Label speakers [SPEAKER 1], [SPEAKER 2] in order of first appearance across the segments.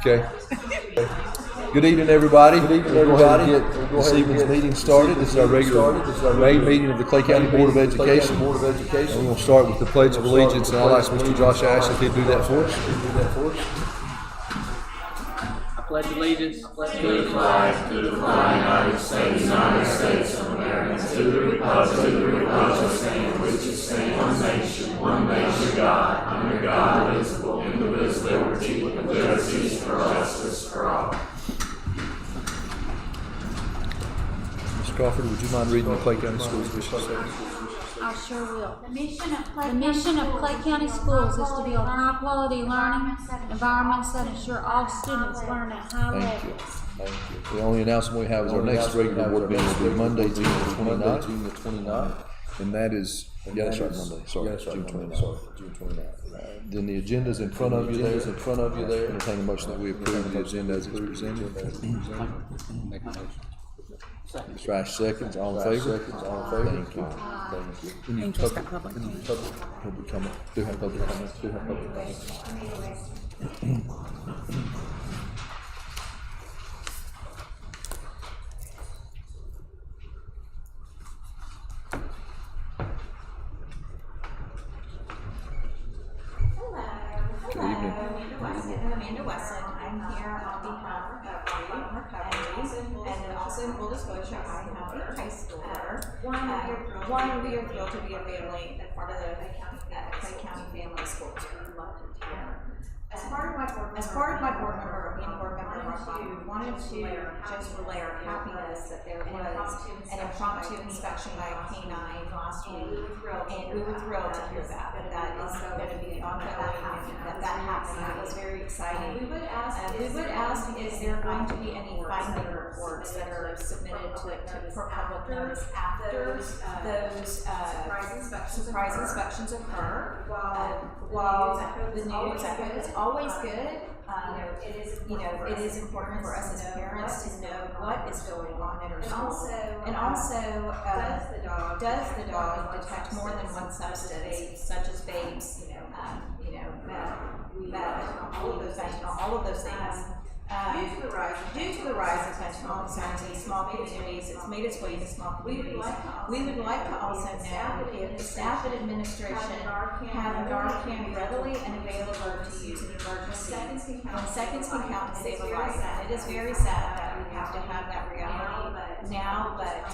[SPEAKER 1] Okay. Good evening, everybody. We'll go ahead and get this evening's meeting started. This is our regular May meeting of the Clay County Board of Education. And we're going to start with the Pledge of Allegiance, and I'll ask Mr. Josh Ash if he'd do that for us.
[SPEAKER 2] I pledge allegiance
[SPEAKER 3] to the flag of the United States of America, to the republic which stands one nation, God, under God, indivisible, with liberty and justice for all.
[SPEAKER 1] Mr. Crawford, would you mind reading the Clay County Schools mission statement?
[SPEAKER 4] I sure will. The mission of Clay County Schools is to build high-quality learning environments that ensure all students learn at high levels.
[SPEAKER 1] Thank you. The only announcement we have is our next regular board meeting will be Monday, June the 29th. And that is, that's right, Monday. Sorry, June 29th. Then the agenda's in front of you there. Entertain a motion that we approve the agenda as it's presented. Mr. Ash seconds. All in favor? Thank you. Any public comment? Do have public comments. Good evening.
[SPEAKER 5] Amanda Wesson. I'm here on behalf of Recovery, and also in full disclosure, I have a high schooler. One, we are thrilled to be a family and part of the Clay County Family Schools. As part of my board member, being board member of our body, we wanted to just relay our happiness that there was an impromptu inspection by a K-9 last week, and we were thrilled to hear that is going to be ongoing, and that happened. That was very exciting. We would ask, is there going to be any finding reports that are submitted for public notice after those surprise inspections occur? While the news, I hope, is always good. It is important for us as parents to know what is going on in our school. And also, does the dog detect more than one substance, such as vapes, all of those things. Due to the rise of fentanyl concerns in small communities, it's made its way into small communities. We would like to also know if the staff and administration have Narcan readily and available to use in emergency. When seconds can count to save a life. And it is very sad that we have to have that reality now, but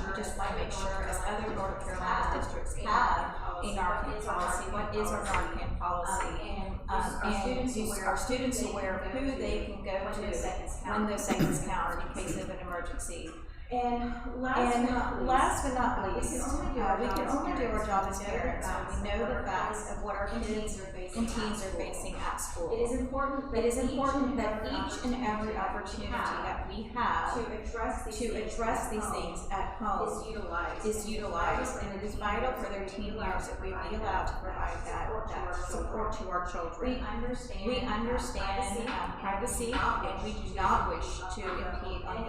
[SPEAKER 5] we just want to make sure, as other North Carolina districts have a Narcan policy, what is our Narcan policy? And are students aware of who they can go to when those seconds count in case of an emergency? And last but not least, we can only do our job as parents when we know the facts of what our kids and teens are facing at school. It is important that each and every opportunity that we have to address these things at home is utilized, and it is vital for their teen years that we be allowed to provide that support to our children. We understand privacy, and we do not wish to impede on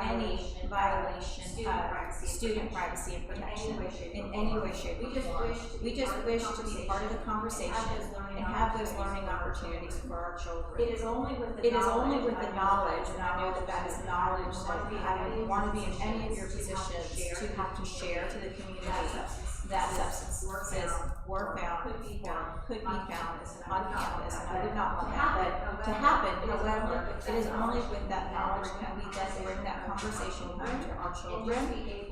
[SPEAKER 5] any violation of student privacy and protection in any way, shape, or form. We just wish to be part of the conversation and have those learning opportunities for our children. It is only with the knowledge, and I know that is knowledge that you want to be in any of your positions to have to share to the community that substances were found, could be found on campus, and I did not want that to happen. However, it is only with that knowledge can we then bring that conversation home to our children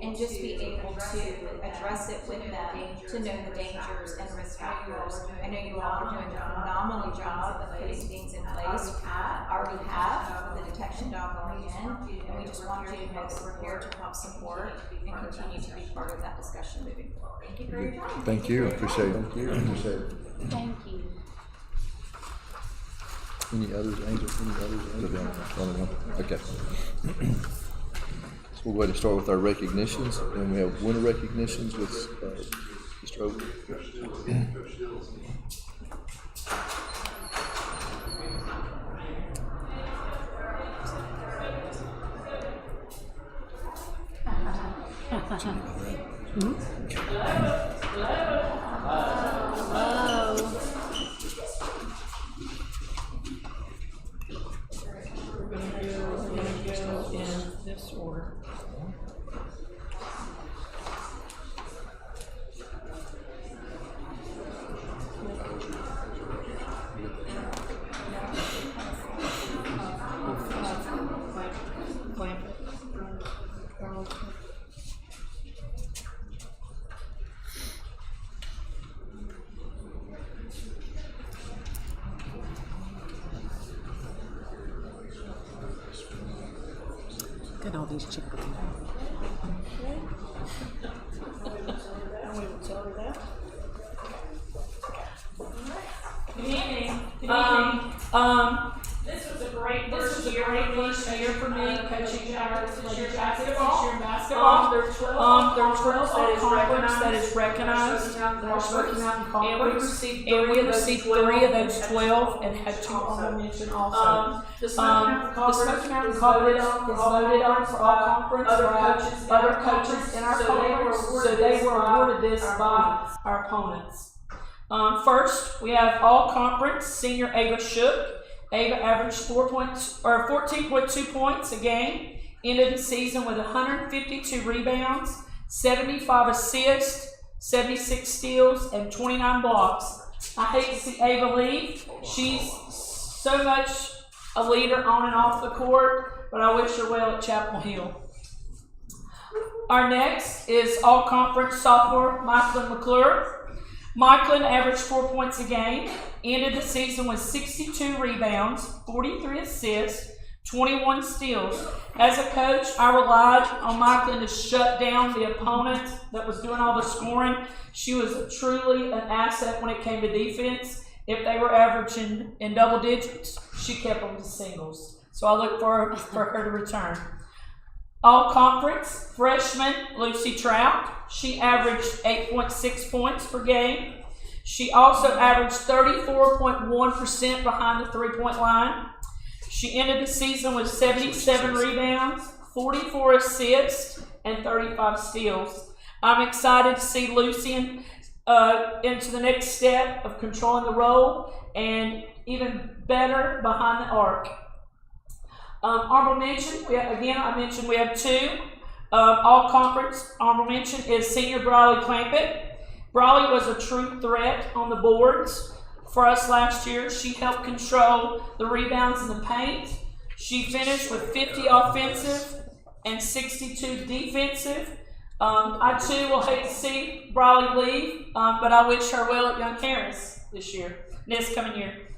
[SPEAKER 5] and just be able to address it with them, to know the dangers and risk factors. I know you all are doing a phenomenal job of putting things in place. Already have the detection dog going in, and we just want you to know that we're here to help support and continue to be part of that discussion moving forward. Thank you for your time.
[SPEAKER 1] Thank you. Appreciate it.
[SPEAKER 4] Thank you.
[SPEAKER 1] Any others, Angel? Okay. So we'll go ahead and start with our recognitions, and we have winter recognitions with Mr. Oak.
[SPEAKER 6] this order. Look at all these chickens.
[SPEAKER 7] Good evening. This was a great first year for me coaching our basketball. There are 12 that is recognized. And we received 3 of those 12 and had 2 honorable mention also. The Smoky Mountain Conference is voted on for all conference for other coaches in our conference, so they were awarded this by our opponents. First, we have all conference senior Ava Shook. Ava averaged 14.2 points a game, ended the season with 152 rebounds, 75 assists, 76 steals, and 29 blocks. I hate to see Ava leave. She's so much a leader on and off the court, but I wish her well at Chapel Hill. Our next is all-conference sophomore Michaelin McClure. Michaelin averaged 4 points a game, ended the season with 62 rebounds, 43 assists, 21 steals. As a coach, I relied on Michaelin to shut down the opponent that was doing all the scoring. She was truly an asset when it came to defense. If they were averaging in double digits, she kept them to singles. So I look for her to return. All conference freshman Lucy Trout. She averaged 8.6 points per game. She also averaged 34.1% behind the three-point line. She ended the season with 77 rebounds, 44 assists, and 35 steals. I'm excited to see Lucy into the next step of controlling the role and even better behind the arc. Honorable mention, I mentioned we have 2. All conference honorable mention is senior Briley Clampett. Briley was a true threat on the boards for us last year. She helped control the rebounds in the paint. She finished with 50 offensive and 62 defensive. I too will hate to see Briley leave, but I wish her well at Young Harris this coming year.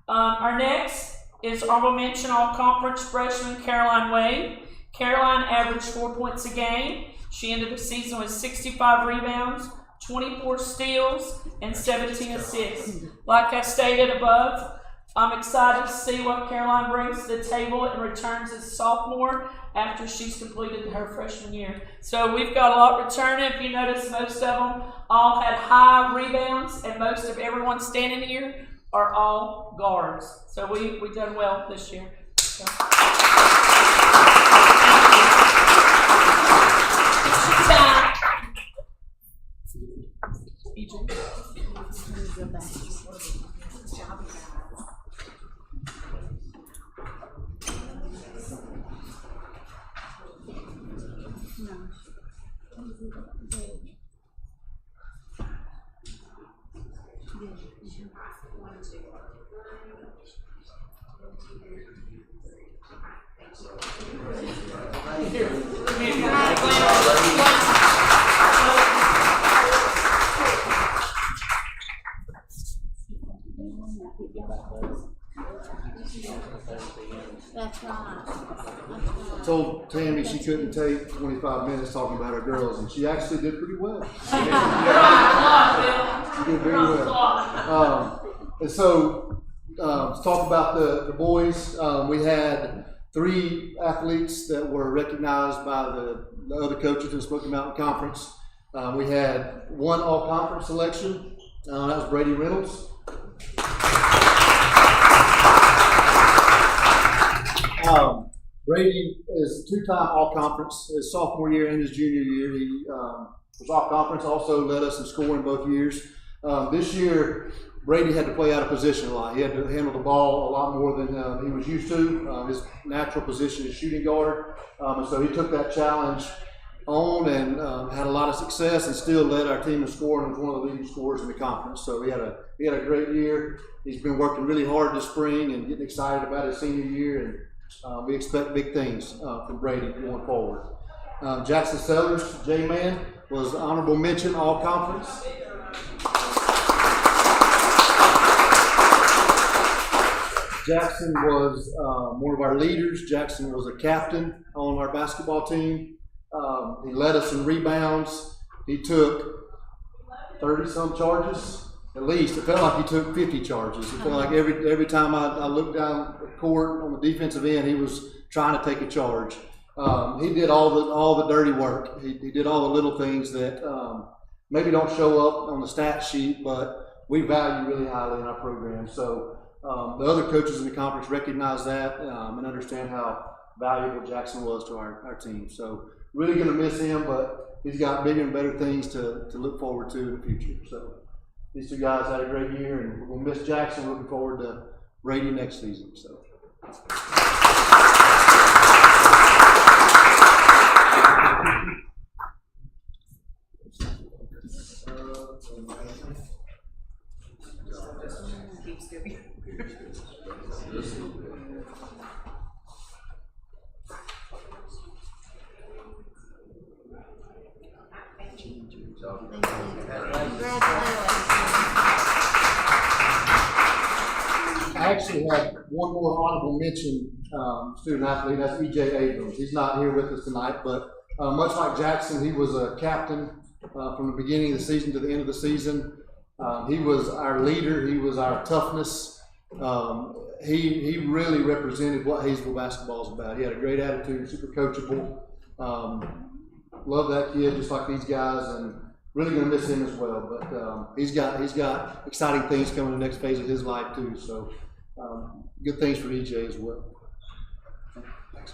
[SPEAKER 7] Our next is honorable mention all conference freshman Caroline Wade. Caroline averaged 4 points a game. She ended the season with 65 rebounds, 24 steals, and 17 assists. Like I stated above, I'm excited to see what Caroline brings to the table and returns as a sophomore after she's completed her freshman year. So we've got a lot returning. If you notice, most of them all had high rebounds, and most of everyone standing here are all guards. So we've done well this year. So.
[SPEAKER 4] That's right.
[SPEAKER 8] Told Tammy she couldn't take 25 minutes talking about her girls, and she actually did pretty well. She did very well. And so, to talk about the boys, we had 3 athletes that were recognized by the other coaches in the Smoky Mountain Conference. We had 1 all-conference selection. That was Brady Reynolds. Brady is 2-time all-conference. His sophomore year and his junior year, he was all-conference, also led us in scoring both years. This year, Brady had to play out of position a lot. He had to handle the ball a lot more than he was used to. His natural position is shooting guard, and so he took that challenge on and had a lot of success and still led our team in scoring and was one of the leading scorers in the conference. So he had a great year. He's been working really hard this spring and getting excited about his senior year, and we expect big things from Brady going forward. Jackson Sellers, J-Man, was honorable mention all conference. Jackson was one of our leaders. Jackson was a captain on our basketball team. He led us in rebounds. He took 30-some charges, at least. It felt like he took 50 charges. It felt like every time I looked down the court on the defensive end, he was trying to take a charge. He did all the dirty work. He did all the little things that maybe don't show up on the stat sheet, but we value really highly in our program. So the other coaches in the conference recognize that and understand how valuable Jackson was to our team. So really going to miss him, but he's got bigger and better things to look forward to in the future. So these two guys had a great year, and we're going to miss Jackson. Looking forward to Brady next season. So. I actually have one more honorable mention student athlete. That's E.J. Abrams. He's not here with us tonight, but much like Jackson, he was a captain from the beginning of the season to the end of the season. He was our leader. He was our toughness. He really represented what Hayesville basketball is about. He had a great attitude, super coachable. Love that kid, just like these guys, and really going to miss him as well. But he's got exciting things coming in the next phase of his life too. So good things for EJ as well. Thanks.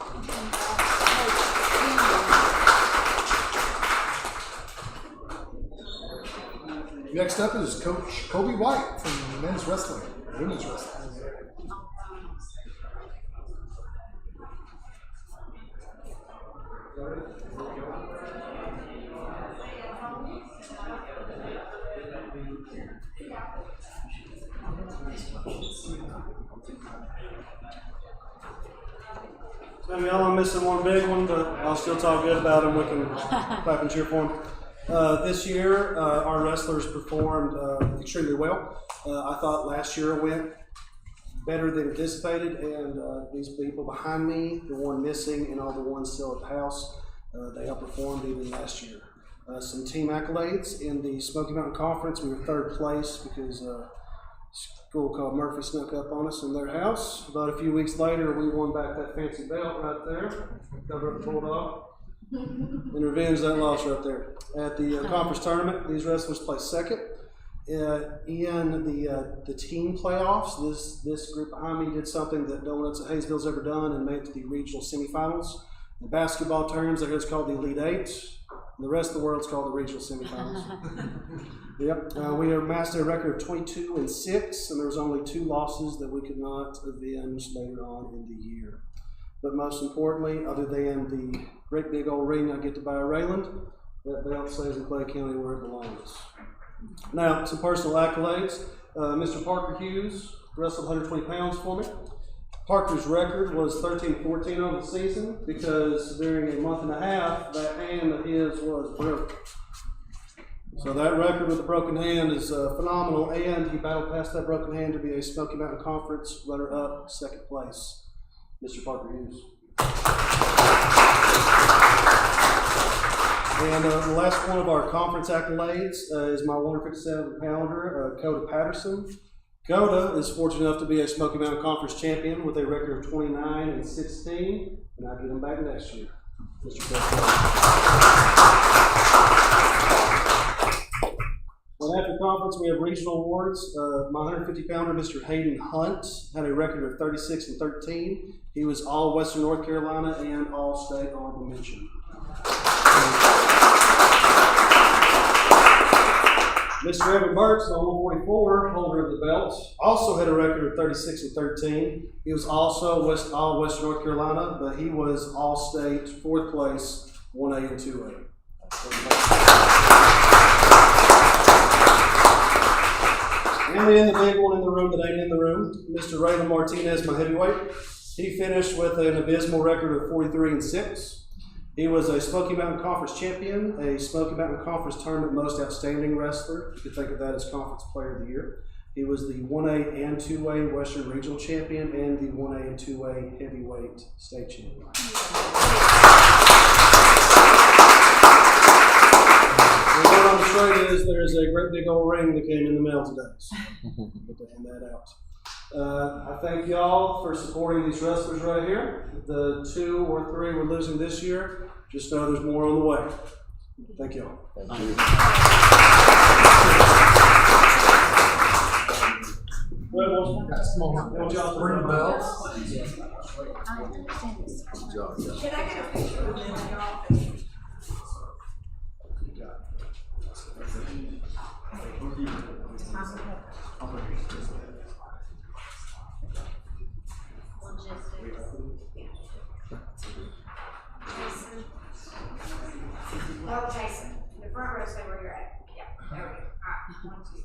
[SPEAKER 9] Next up is Coach Kobe White from men's wrestling, women's wrestling.
[SPEAKER 10] I mean, I'm missing one big one, but I'll still talk good about him. We can clap and cheer for him. This year, our wrestlers performed extremely well. I thought last year went better than anticipated, and these people behind me, the one missing and all the ones still at the house, they outperformed even last year. Some team accolades in the Smoky Mountain Conference. We were third place because a school called Murphy snuck up on us in their house. About a few weeks later, we won back that fancy belt right there. Cover up the Bulldog. And revenge that loss right there. At the conference tournament, these wrestlers placed second. In the team playoffs, this group behind me did something that no one else at Hayesville's ever done and made it to the regional semifinals. In basketball terms, I guess it's called the Elite Eight. The rest of the world's called the regional semifinals. Yep. We amassed a record of 22-6, and there was only 2 losses that we could not avenge later on in the year. But most importantly, other than the great big old ring I get to buy a Rayland, that belt stays in Clay County where it belongs. Now, some personal accolades. Mr. Parker Hughes wrestled 120 pounds for me. Parker's record was 13-14 over the season because during a month and a half, that hand of his was broken. So that record with a broken hand is phenomenal, and he battled past that broken hand to be a Smoky Mountain Conference runner-up, second place. Mr. Parker Hughes. And the last one of our conference accolades is my 157-pounder, Coda Patterson. Coda is fortunate enough to be a Smoky Mountain Conference champion with a record of 29-16, and I'll get him back next year. Mr. President. And after conference, we have regional awards. My 150-pounder, Mr. Hayden Hunt, had a record of 36-13. He was all Western North Carolina and all state honorable mention. Mr. Evan Burks, on 144, holder of the belt, also had a record of 36-13. He was also all Western North Carolina, but he was all state, 4th place, 1A and 2A. And then the big one in the room that ain't in the room, Mr. Raymond Martinez, my heavyweight. He finished with an abysmal record of 43-6. He was a Smoky Mountain Conference champion, a Smoky Mountain Conference Tournament Most Outstanding Wrestler. You could think of that as Conference Player of the Year. He was the 1A and 2A Western Regional Champion and the 1A and 2A Heavyweight State Champion. And what I'm sure is there's a great big old ring that came in the mail today. So we'll hand that out. I thank y'all for supporting these wrestlers right here. The 2 or 3 we're losing this year, just know there's more on the way. Thank y'all.
[SPEAKER 1] Thank you.
[SPEAKER 10] Well,
[SPEAKER 9] Guys, come on.
[SPEAKER 10] want y'all to
[SPEAKER 9] Ring the bells.
[SPEAKER 1] Good job, guys.
[SPEAKER 5] Can I get a picture of them in your office? Oh, Jason, the front row, stay where you're at. Yeah, there we go. All right, 1, 2.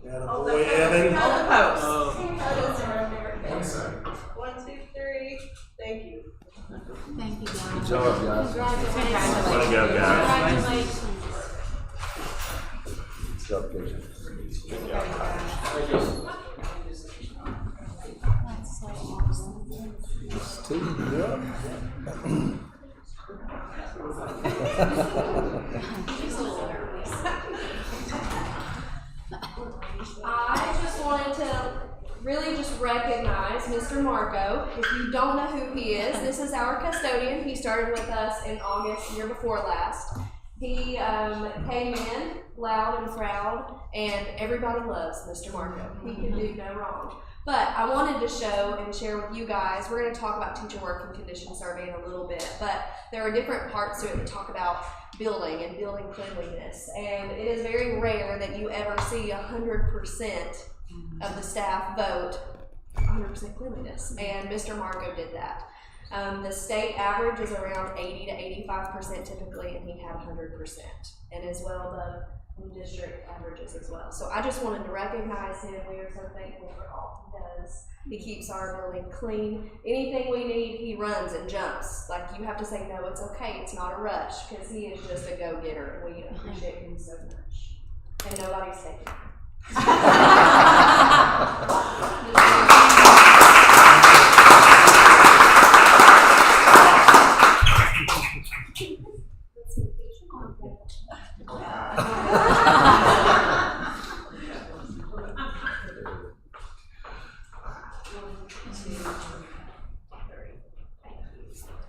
[SPEAKER 10] Attaboy, Evan.
[SPEAKER 5] Hold the post.
[SPEAKER 9] One second.
[SPEAKER 5] 1, 2, 3. Thank you.
[SPEAKER 4] Thank you, guys.
[SPEAKER 1] Good job, guys.
[SPEAKER 4] Congratulations.
[SPEAKER 3] Way to go, guys.
[SPEAKER 4] Congratulations.
[SPEAKER 1] Good job, Casey.
[SPEAKER 4] That's so awesome.
[SPEAKER 11] I just wanted to really just recognize Mr. Marco. If you don't know who he is, this is our custodian. He started with us in August, year before last. He came in loud and proud, and everybody loves Mr. Marco. He can do no wrong. But I wanted to show and share with you guys, we're going to talk about teacher work and condition survey in a little bit, but there are different parts to it that talk about building and building cleanliness. And it is very rare that you ever see 100% of the staff vote 100% cleanliness, and Mr. Marco did that. The state average is around 80 to 85% typically, and he had 100%, and as well the district averages as well. So I just wanted to recognize him. We are so thankful for all he does. He keeps our building clean. Anything we need, he runs and jumps. Like, you have to say, no, it's okay, it's not a rush, because he is just a go-getter, and we appreciate him so much. And nobody's taking him.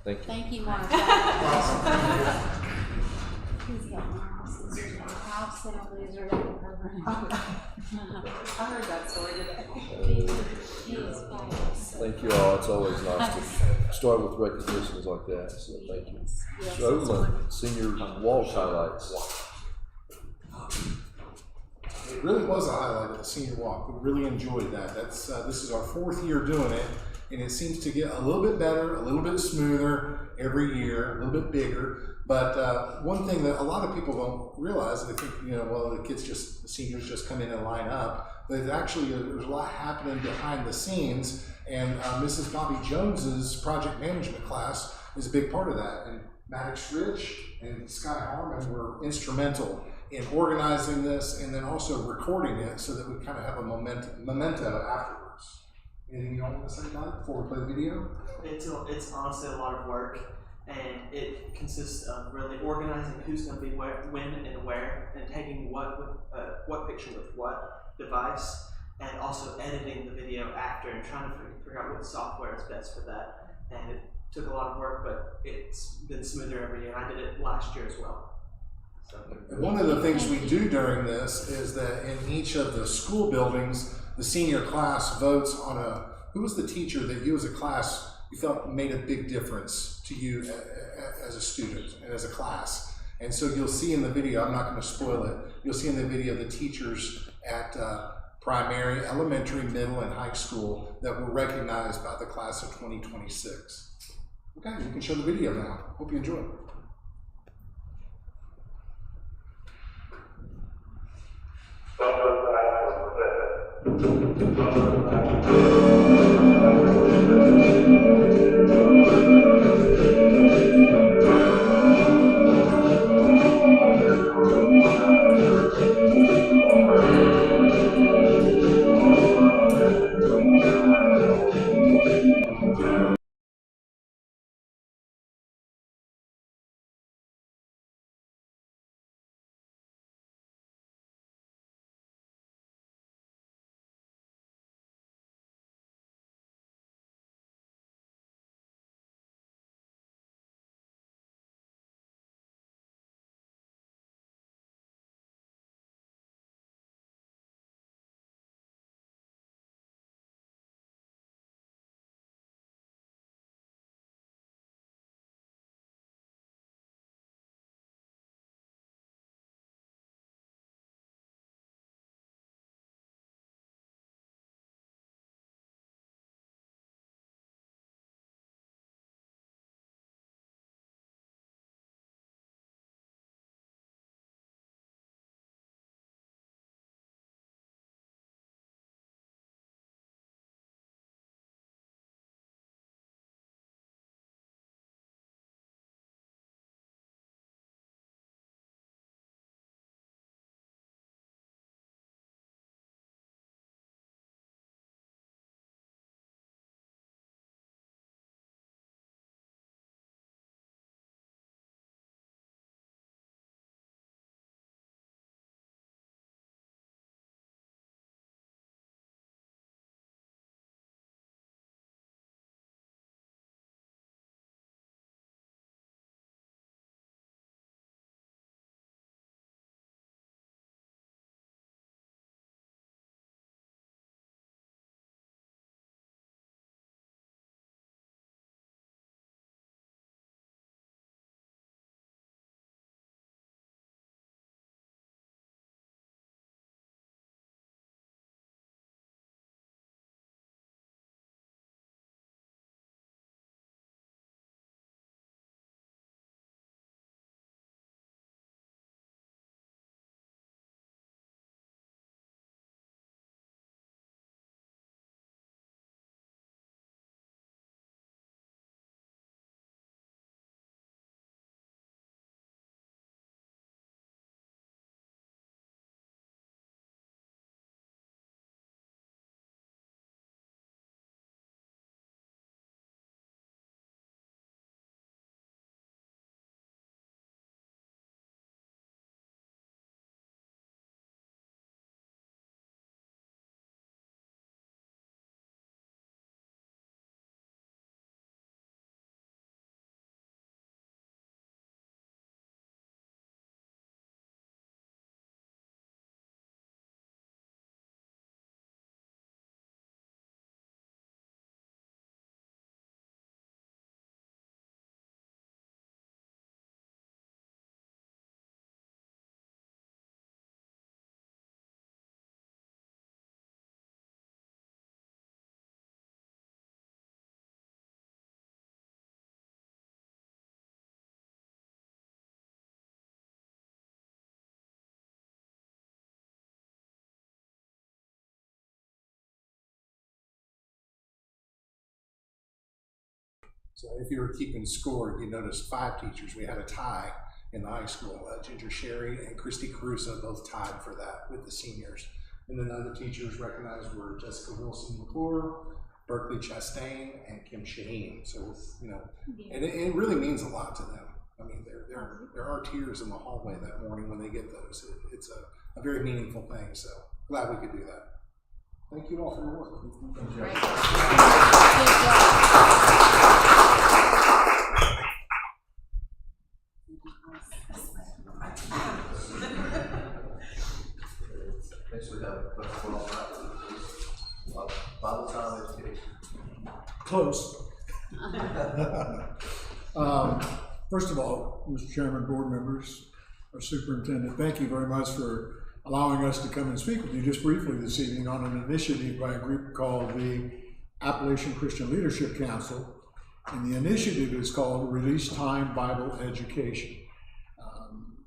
[SPEAKER 1] Thank you.
[SPEAKER 4] Thank you, Mark. He's got house and a loser in her room.
[SPEAKER 6] I heard that story today.
[SPEAKER 4] He is fabulous.
[SPEAKER 1] Thank you all. It's always nice to start with recognitions like that. So thank you.
[SPEAKER 4] Yes,
[SPEAKER 1] So Overland, senior walk highlights.
[SPEAKER 9] It really was a highlight of the senior walk. We really enjoyed that. This is our 4th year doing it, and it seems to get a little bit better, a little bit smoother every year, a little bit bigger. But one thing that a lot of people don't realize, they think, well, the seniors just come in and line up. But actually, there's a lot happening behind the scenes, and Mrs. Bobby Jones's project management class is a big part of that. And Maddox Rich and Sky Harmon were instrumental in organizing this and then also recording it so that we kind of have a memento afterwards. Anything you want to say about it before we play the video?
[SPEAKER 12] It's honestly a lot of work, and it consists of really organizing who's going to be where, when, and where, and taking what picture with what device, and also editing the video after and trying to figure out what software is best for that. And it took a lot of work, but it's been smoother every year. I did it last year as well. So.
[SPEAKER 9] One of the things we do during this is that in each of the school buildings, the senior class votes on who was the teacher that you as a class you felt made a big difference to you as a student and as a class. And so you'll see in the video, I'm not going to spoil it, you'll see in the video the teachers at primary, elementary, middle, and high school that were recognized by the class of 2026. Okay, you can show the video now. Hope you enjoy it. So if you were keeping score, you noticed 5 teachers. We had a tie in the high school. Ginger Sherry and Christy Caruso both tied for that with the seniors. And then the other teachers recognized were Jessica Wilson McClure, Berkeley Chastain, and Kim Shaheen. So, you know, and it really means a lot to them. I mean, there are tears in the hallway that morning when they get those. It's a very meaningful thing. So glad we could do that. Thank you all for your work.
[SPEAKER 4] Great.
[SPEAKER 1] Next we have Bible time education.
[SPEAKER 13] Close. First of all, Mr. Chairman, board members, our superintendent. Thank you very much for allowing us to come and speak with you just briefly this evening on an initiative by a group called the Appalachian Christian Leadership Council. And the initiative is called Release Time Bible Education.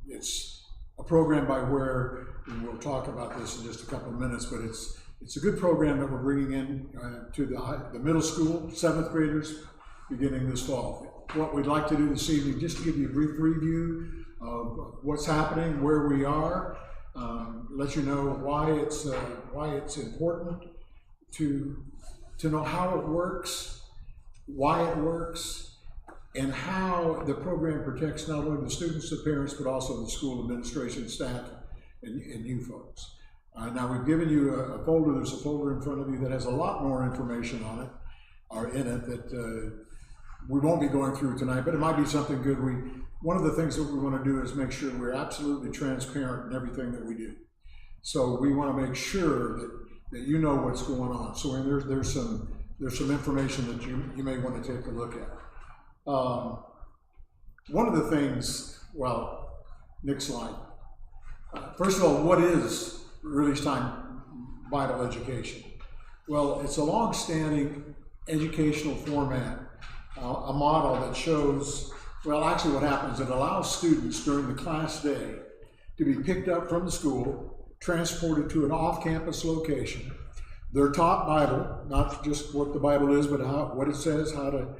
[SPEAKER 13] It's a program by where, and we'll talk about this in just a couple of minutes, but it's a good program that we're bringing in to the middle school, 7th graders, beginning this fall. What we'd like to do this evening, just to give you a brief review of what's happening, where we are, let you know why it's important to know how it works, why it works, and how the program protects not only the students, the parents, but also the school administration, staff, and you folks. Now we've given you a folder. There's a folder in front of you that has a lot more information on it, or in it, that we won't be going through tonight, but it might be something good. One of the things that we want to do is make sure we're absolutely transparent in everything that we do. So we want to make sure that you know what's going on. So there's some information that you may want to take a look at. One of the things, well, next slide. First of all, what is Release Time Bible Education? Well, it's a long-standing educational format, a model that shows, well, actually what happens, it allows students during the class day to be picked up from the school, transported to an off-campus location. They're taught Bible, not just what the Bible is, but what it says, how to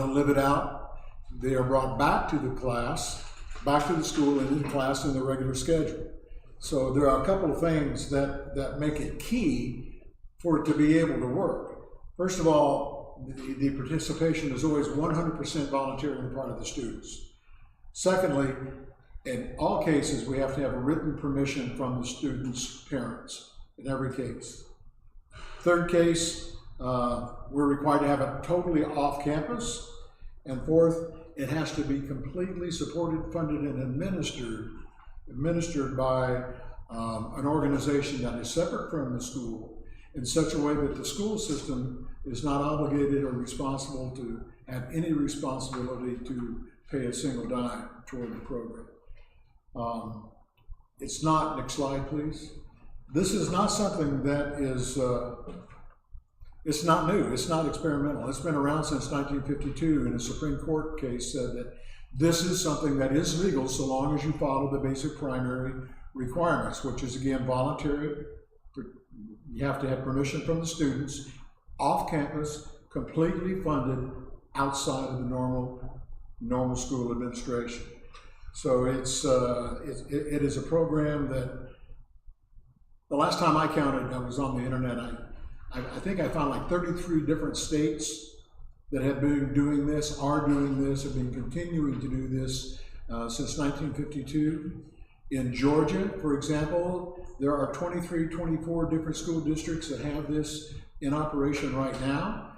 [SPEAKER 13] live it out. They are brought back to the class, back to the school, into the class in the regular schedule. So there are a couple of things that make it key for it to be able to work. First of all, the participation is always 100% voluntary on the part of the students. Secondly, in all cases, we have to have a written permission from the students' parents in every case. Third case, we're required to have it totally off campus. And fourth, it has to be completely supported, funded, and administered by an organization that is separate from the school in such a way that the school system is not obligated or responsible to have any responsibility to pay a single dime toward the program. It's not, next slide please. This is not something that is, it's not new, it's not experimental. It's been around since 1952, and a Supreme Court case said that this is something that is legal so long as you follow the basic primary requirements, which is again voluntary. You have to have permission from the students, off campus, completely funded, outside of the normal school administration. So it is a program that, the last time I counted, I was on the internet, I think I found like 33 different states that have been doing this, are doing this, have been continuing to do this since 1952. In Georgia, for example, there are 23, 24 different school districts that have this in operation right now.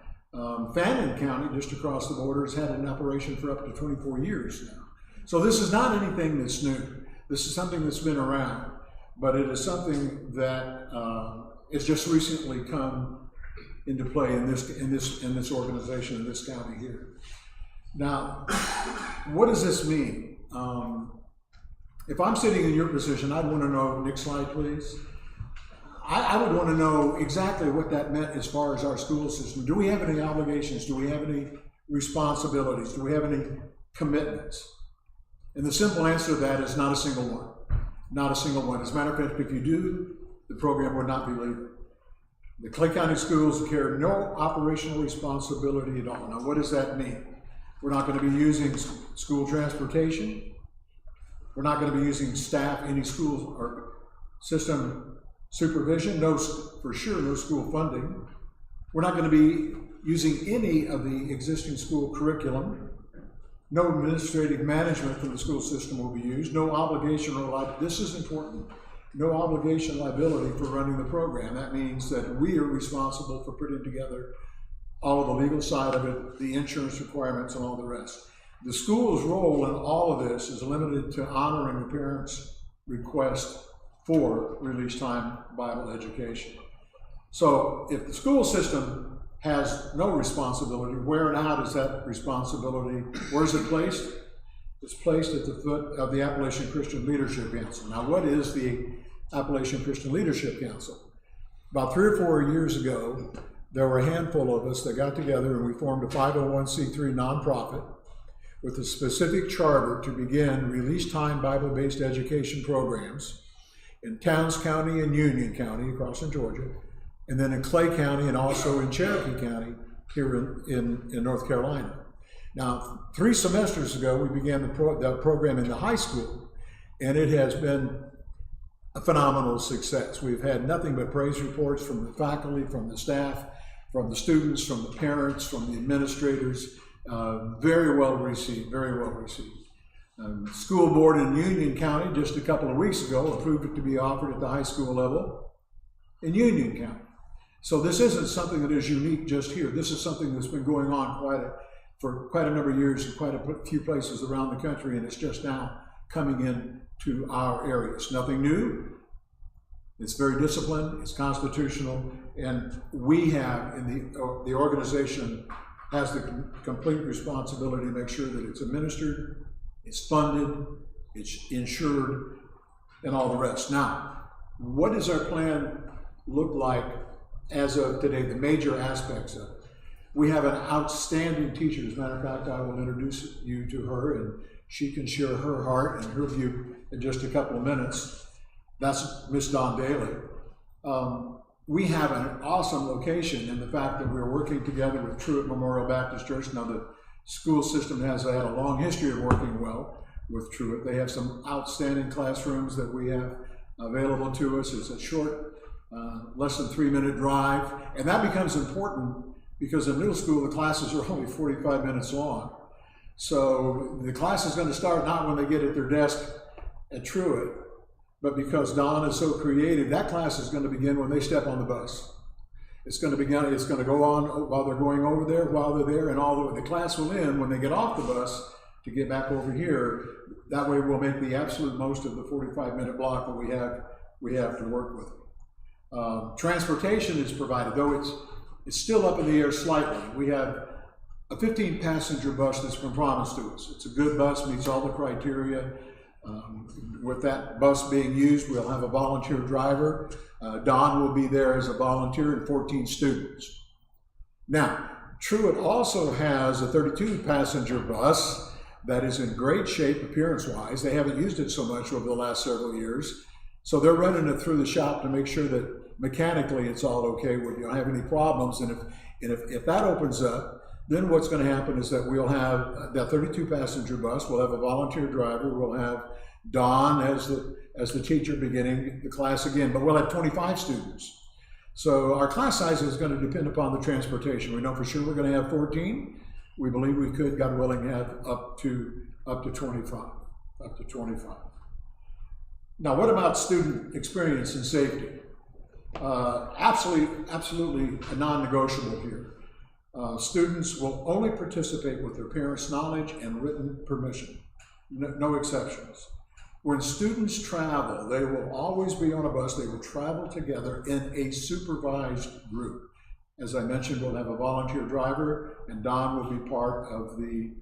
[SPEAKER 13] Fannin County, just across the border, has had it in operation for up to 24 years now. So this is not anything that's new. This is something that's been around, but it is something that it's just recently come into play in this organization, in this county here. Now, what does this mean? If I'm sitting in your position, I'd want to know, next slide please. I would want to know exactly what that meant as far as our school system. Do we have any obligations? Do we have any responsibilities? Do we have any commitments? And the simple answer to that is not a single one. Not a single one. As a matter of fact, if you do, the program would not be legal. The Clay County Schools carry no operational responsibility at all. Now, what does that mean? We're not going to be using school transportation. We're not going to be using staff, any school or system supervision, for sure, no school funding. We're not going to be using any of the existing school curriculum. No administrative management from the school system will be used. No obligation or liability. This is important. No obligation liability for running the program. That means that we are responsible for putting together all of the legal side of it, the insurance requirements, and all the rest. The school's role in all of this is limited to honoring the parents' request for Release Time Bible Education. So if the school system has no responsibility, where and how does that responsibility, where is it placed? is placed at the foot of the Appalachian Christian Leadership Council. Now, what is the Appalachian Christian Leadership Council? About 3 or 4 years ago, there were a handful of us that got together and we formed a 501c3 nonprofit with a specific charter to begin release time Bible-based education programs in Towns County and Union County across in Georgia, and then in Clay County and also in Cherokee County here in North Carolina. Now, 3 semesters ago, we began the program in the high school, and it has been a phenomenal success. We've had nothing but praise reports from the faculty, from the staff, from the students, from the parents, from the administrators. Very well received, very well received. School board in Union County just a couple of weeks ago approved it to be offered at the high school level in Union County. So this isn't something that is unique just here. This is something that's been going on for quite a number of years in quite a few places around the country, and it's just now coming in to our area. It's nothing new. It's very disciplined, it's constitutional, and we have, in the organization has the complete responsibility to make sure that it's administered, it's funded, it's insured, and all the rest. Now, what does our plan look like as of today, the major aspects of it? We have an outstanding teacher. As a matter of fact, I will introduce you to her, and she can share her heart and her view in just a couple of minutes. That's Miss Dawn Daly. We have an awesome location in the fact that we're working together with Truett Memorial Baptist Church. Now, the school system has had a long history of working well with Truett. They have some outstanding classrooms that we have available to us. It's a short, less than 3-minute drive, and that becomes important because in middle school, the classes are only 45 minutes long. So the class is going to start not when they get at their desk at Truett, but because Don is so creative, that class is going to begin when they step on the bus. It's going to go on while they're going over there, while they're there, and all the class will end when they get off the bus to get back over here. That way we'll make the absolute most of the 45-minute block that we have to work with. Transportation is provided, though it's still up in the air slightly. We have a 15-passenger bus that's been promised to us. It's a good bus, meets all the criteria. With that bus being used, we'll have a volunteer driver. Don will be there as a volunteer and 14 students. Now, Truett also has a 32-passenger bus that is in great shape appearance-wise. They haven't used it so much over the last several years, so they're running it through the shop to make sure that mechanically it's all okay, we don't have any problems. And if that opens up, then what's going to happen is that we'll have that 32-passenger bus. We'll have a volunteer driver. We'll have Don as the teacher beginning the class again, but we'll have 25 students. So our class size is going to depend upon the transportation. We know for sure we're going to have 14. We believe we could, God willing, have up to 25. Up to 25. Now, what about student experience and safety? Absolutely a non-negotiable here. Students will only participate with their parents' knowledge and written permission. No exceptions. When students travel, they will always be on a bus. They will travel together in a supervised group. As I mentioned, we'll have a volunteer driver, and Don will be part of the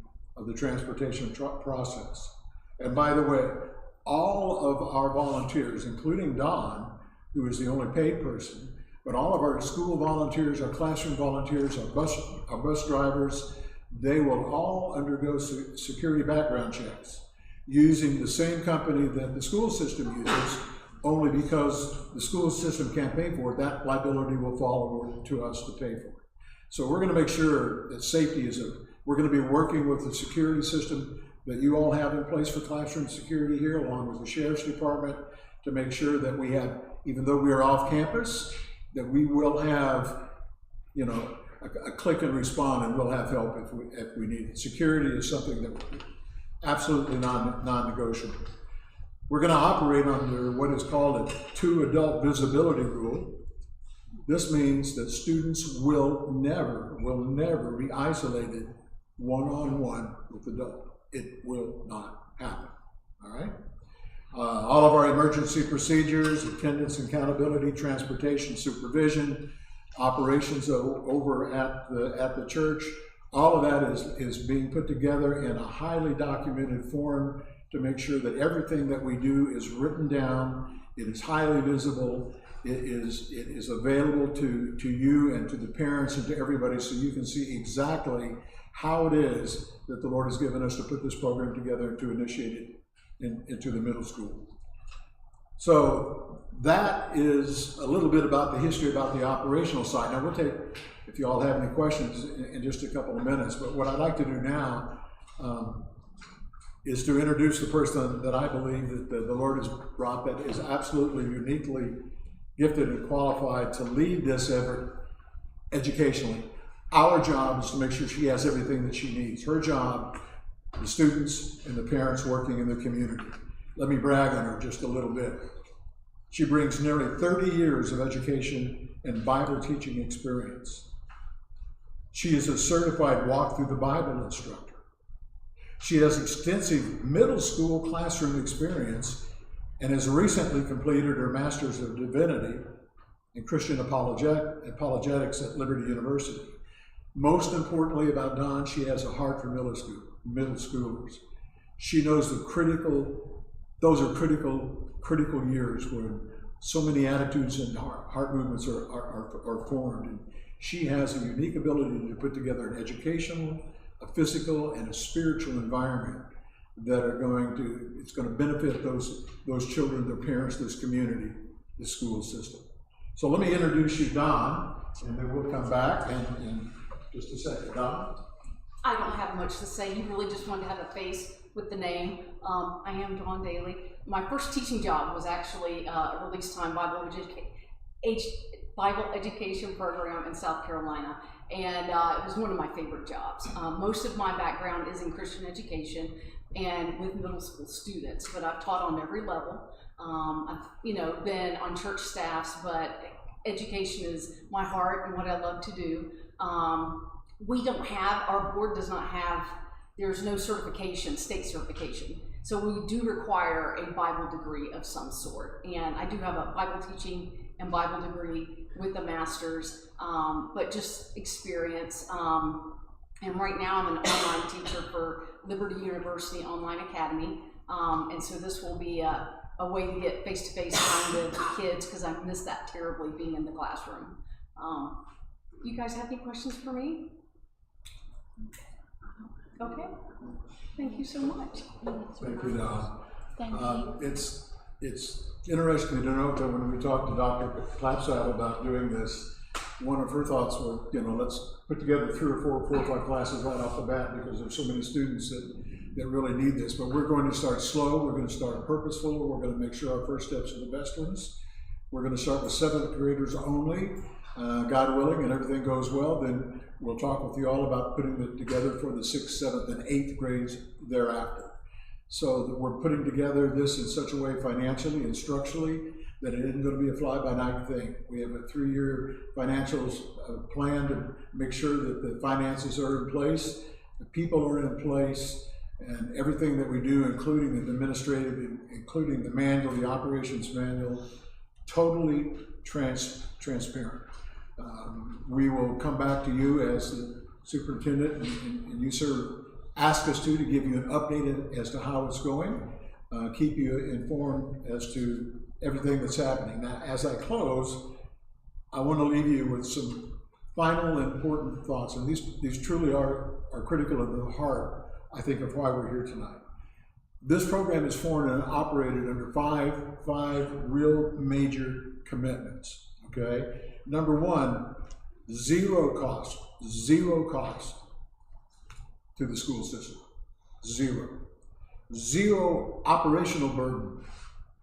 [SPEAKER 13] transportation process. And by the way, all of our volunteers, including Don, who is the only paid person, but all of our school volunteers, our classroom volunteers, our bus drivers, they will all undergo security background checks using the same company that the school system uses, only because the school system can't pay for it. That liability will fall over to us to pay for it. So we're going to make sure that safety we're going to be working with the security system that you all have in place for classroom security here, along with the Sheriff's Department, to make sure that we have, even though we are off campus, that we will have, a click and respond, and we'll have help if we need it. Security is something that absolutely non-negotiable. We're going to operate under what is called a 2 adult visibility rule. This means that students will never be isolated one-on-one with adult. It will not happen. All right. All of our emergency procedures, attendance and accountability, transportation supervision, operations over at the church, All of that is being put together in a highly documented form to make sure that everything that we do is written down, it is highly visible, it is available to you and to the parents and to everybody, so you can see exactly how it is that the Lord has given us to put this program together and to initiate it into the middle school. So that is a little bit about the history, about the operational side. Now we'll take, if you all have any questions, in just a couple of minutes, but what I'd like to do now is to introduce the person that I believe that the Lord has brought that is absolutely uniquely gifted and qualified to lead this effort educationally. Our job is to make sure she has everything that she needs. Her job, the students and the parents working in the community. Let me brag on her just a little bit. She brings nearly 30 years of education and Bible teaching experience. She is a certified Walk Through the Bible instructor. She has extensive middle school classroom experience and has recently completed her Master's of Divinity in Christian Apologetics at Liberty University. Most importantly about Dawn, she has a heart for middle schoolers. She knows those are critical years when so many attitudes and heart movements are formed. And she has a unique ability to put together an educational, a physical, and a spiritual environment that it's going to benefit those children, their parents, this community, the school system. So let me introduce you, Don, and then we'll come back in just a second. Don?
[SPEAKER 6] I don't have much to say. You really just wanted to have a face with the name. I am Dawn Daly. My first teaching job was actually a release time Bible education program in South Carolina, and it was one of my favorite jobs. Most of my background is in Christian education and with middle school students, but I've taught on every level. I've been on church staffs, but education is my heart and what I love to do. Our board does not have, there's no certification, state certification. So we do require a Bible degree of some sort. And I do have a Bible teaching and Bible degree with a master's, but just experience. And right now I'm an online teacher for Liberty University Online Academy. And so this will be a way to get face-to-face time with the kids, because I miss that terribly, being in the classroom. You guys have any questions for me? Okay. Thank you so much.
[SPEAKER 13] Thank you, Don.
[SPEAKER 4] Thank you.
[SPEAKER 13] It's interesting to note that when we talked to Dr. Clapsaddle about doing this, one of her thoughts was, let's put together 3 or 4 or 5 classes right off the bat, because there's so many students that really need this. But we're going to start slow, we're going to start purposeful, we're going to make sure our first steps are the best ones. We're going to start with 7th graders only, God willing, and everything goes well, then we'll talk with you all about putting it together for the 6th, 7th, and 8th grades thereafter. So that we're putting together this in such a way financially and structurally that it isn't going to be a fly-by-night thing. We have a 3-year financials plan to make sure that the finances are in place, the people are in place, and everything that we do, including the administrative, including the manual, the operations manual, totally transparent. We will come back to you as the superintendent, and you, sir, ask us to give you an update as to how it's going, keep you informed as to everything that's happening. Now, as I close, I want to leave you with some final important thoughts, and these truly are critical of the heart, I think, of why we're here tonight. This program is formed and operated under five real major commitments, okay? Number 1, zero cost to the school system. Zero operational burden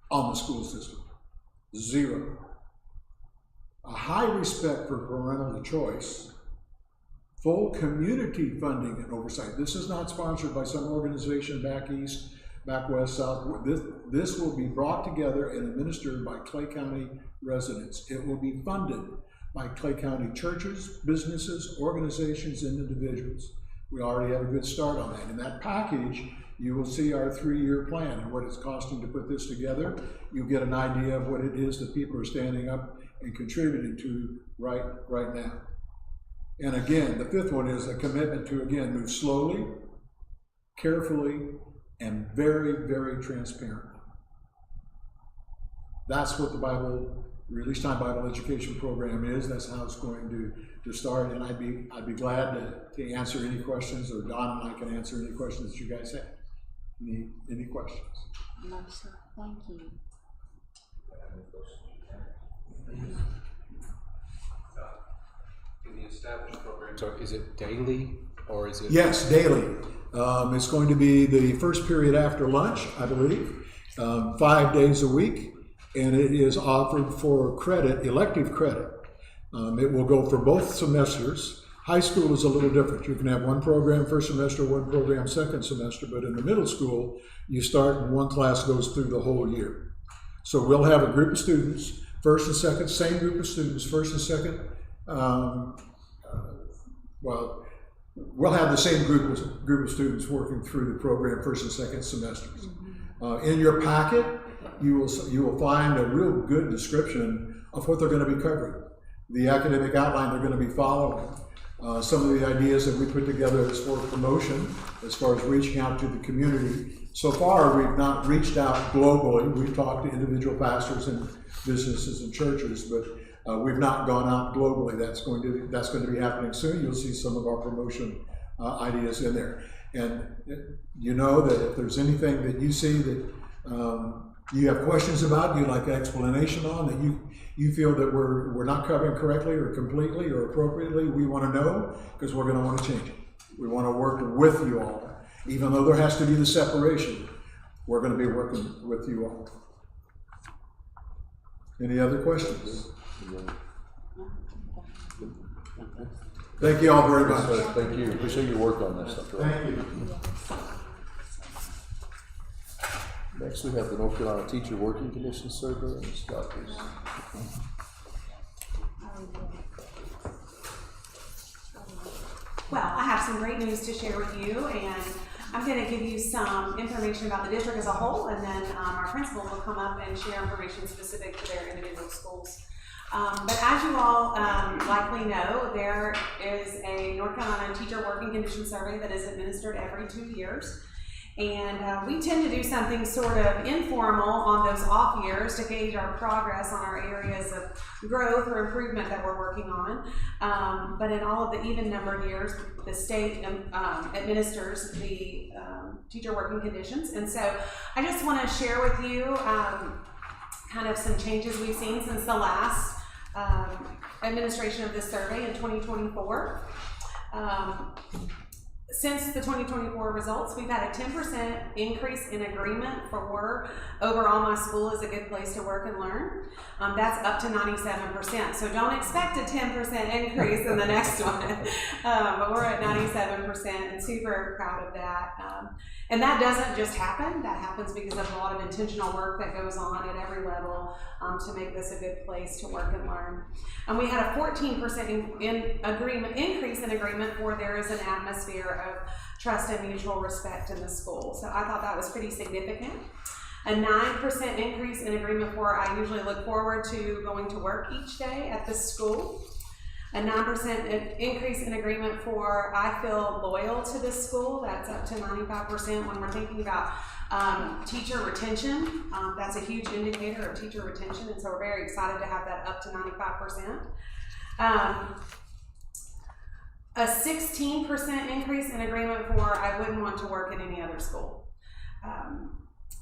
[SPEAKER 13] on the school system. 0. A high respect for parental choice. Full community funding and oversight. This is not sponsored by some organization back east, back west, south. This will be brought together and administered by Clay County residents. It will be funded by Clay County churches, businesses, organizations, and individuals. We already have a good start on that. In that package, you will see our 3-year plan and what it's costing to put this together. You'll get an idea of what it is that people are standing up and contributing to right now. And again, the fifth one is a commitment to, again, move slowly, carefully, and very, very transparent. That's what the Release Time Bible Education Program is. That's how it's going to start. And I'd be glad to answer any questions, or Don and I can answer any questions that you guys have. Any questions?
[SPEAKER 4] No, sir. Thank you.
[SPEAKER 1] In the established program, so is it daily or is it?
[SPEAKER 13] Yes, daily. It's going to be the first period after lunch, I believe, 5 days a week, and it is offered for credit, elective credit. It will go for both semesters. High school is a little different. You can have one program first semester, one program second semester, but in the middle school, you start and one class goes through the whole year. So we'll have a group of students, first and second, same group of students, first and second. We'll have the same group of students working through the program first and second semesters. In your packet, you will find a real good description of what they're going to be covering, the academic outline they're going to be following, some of the ideas that we put together as for promotion, as far as reaching out to the community. So far, we've not reached out globally. We've talked to individual pastors and businesses and churches, but we've not gone out globally. That's going to be happening soon. You'll see some of our promotion ideas in there. And you know that if there's anything that you see that you have questions about, you'd like explanation on, that you feel that we're not covering correctly or completely or appropriately, we want to know, because we're going to want to change it. We want to work with you all. Even though there has to be the separation, we're going to be working with you all. Any other questions? Thank you all very much.
[SPEAKER 1] Thank you. Appreciate your work on this stuff.
[SPEAKER 13] Thank you.
[SPEAKER 1] Next, we have the North Carolina Teacher Working Conditions Survey, and Scott, please.
[SPEAKER 14] Well, I have some great news to share with you, and I'm going to give you some information about the district as a whole, and then our principal will come up and share information specific to their individual schools. But as you all likely know, there is a North Carolina Teacher Working Conditions Survey that is administered every 2 years. And we tend to do something sort of informal on those off years to gauge our progress on our areas of growth or improvement that we're working on. But in all of the even numbered years, the state administers the teacher working conditions. And so I just want to share with you kind of some changes we've seen since the last administration of this survey in 2024. Since the 2024 results, we've had a 10% increase in agreement for overall my school is a good place to work and learn. That's up to 97%. So don't expect a 10% increase in the next one. But we're at 97% and super proud of that. And that doesn't just happen. That happens because of a lot of intentional work that goes on at every level to make this a good place to work and learn. And we had a 14% increase in agreement for there is an atmosphere of trust and mutual respect in the school. So I thought that was pretty significant. A 9% increase in agreement for I usually look forward to going to work each day at the school. A 9% increase in agreement for I feel loyal to this school. That's up to 95% when we're thinking about teacher retention. That's a huge indicator of teacher retention, and so we're very excited to have that up to 95%. A 16% increase in agreement for I wouldn't want to work at any other school.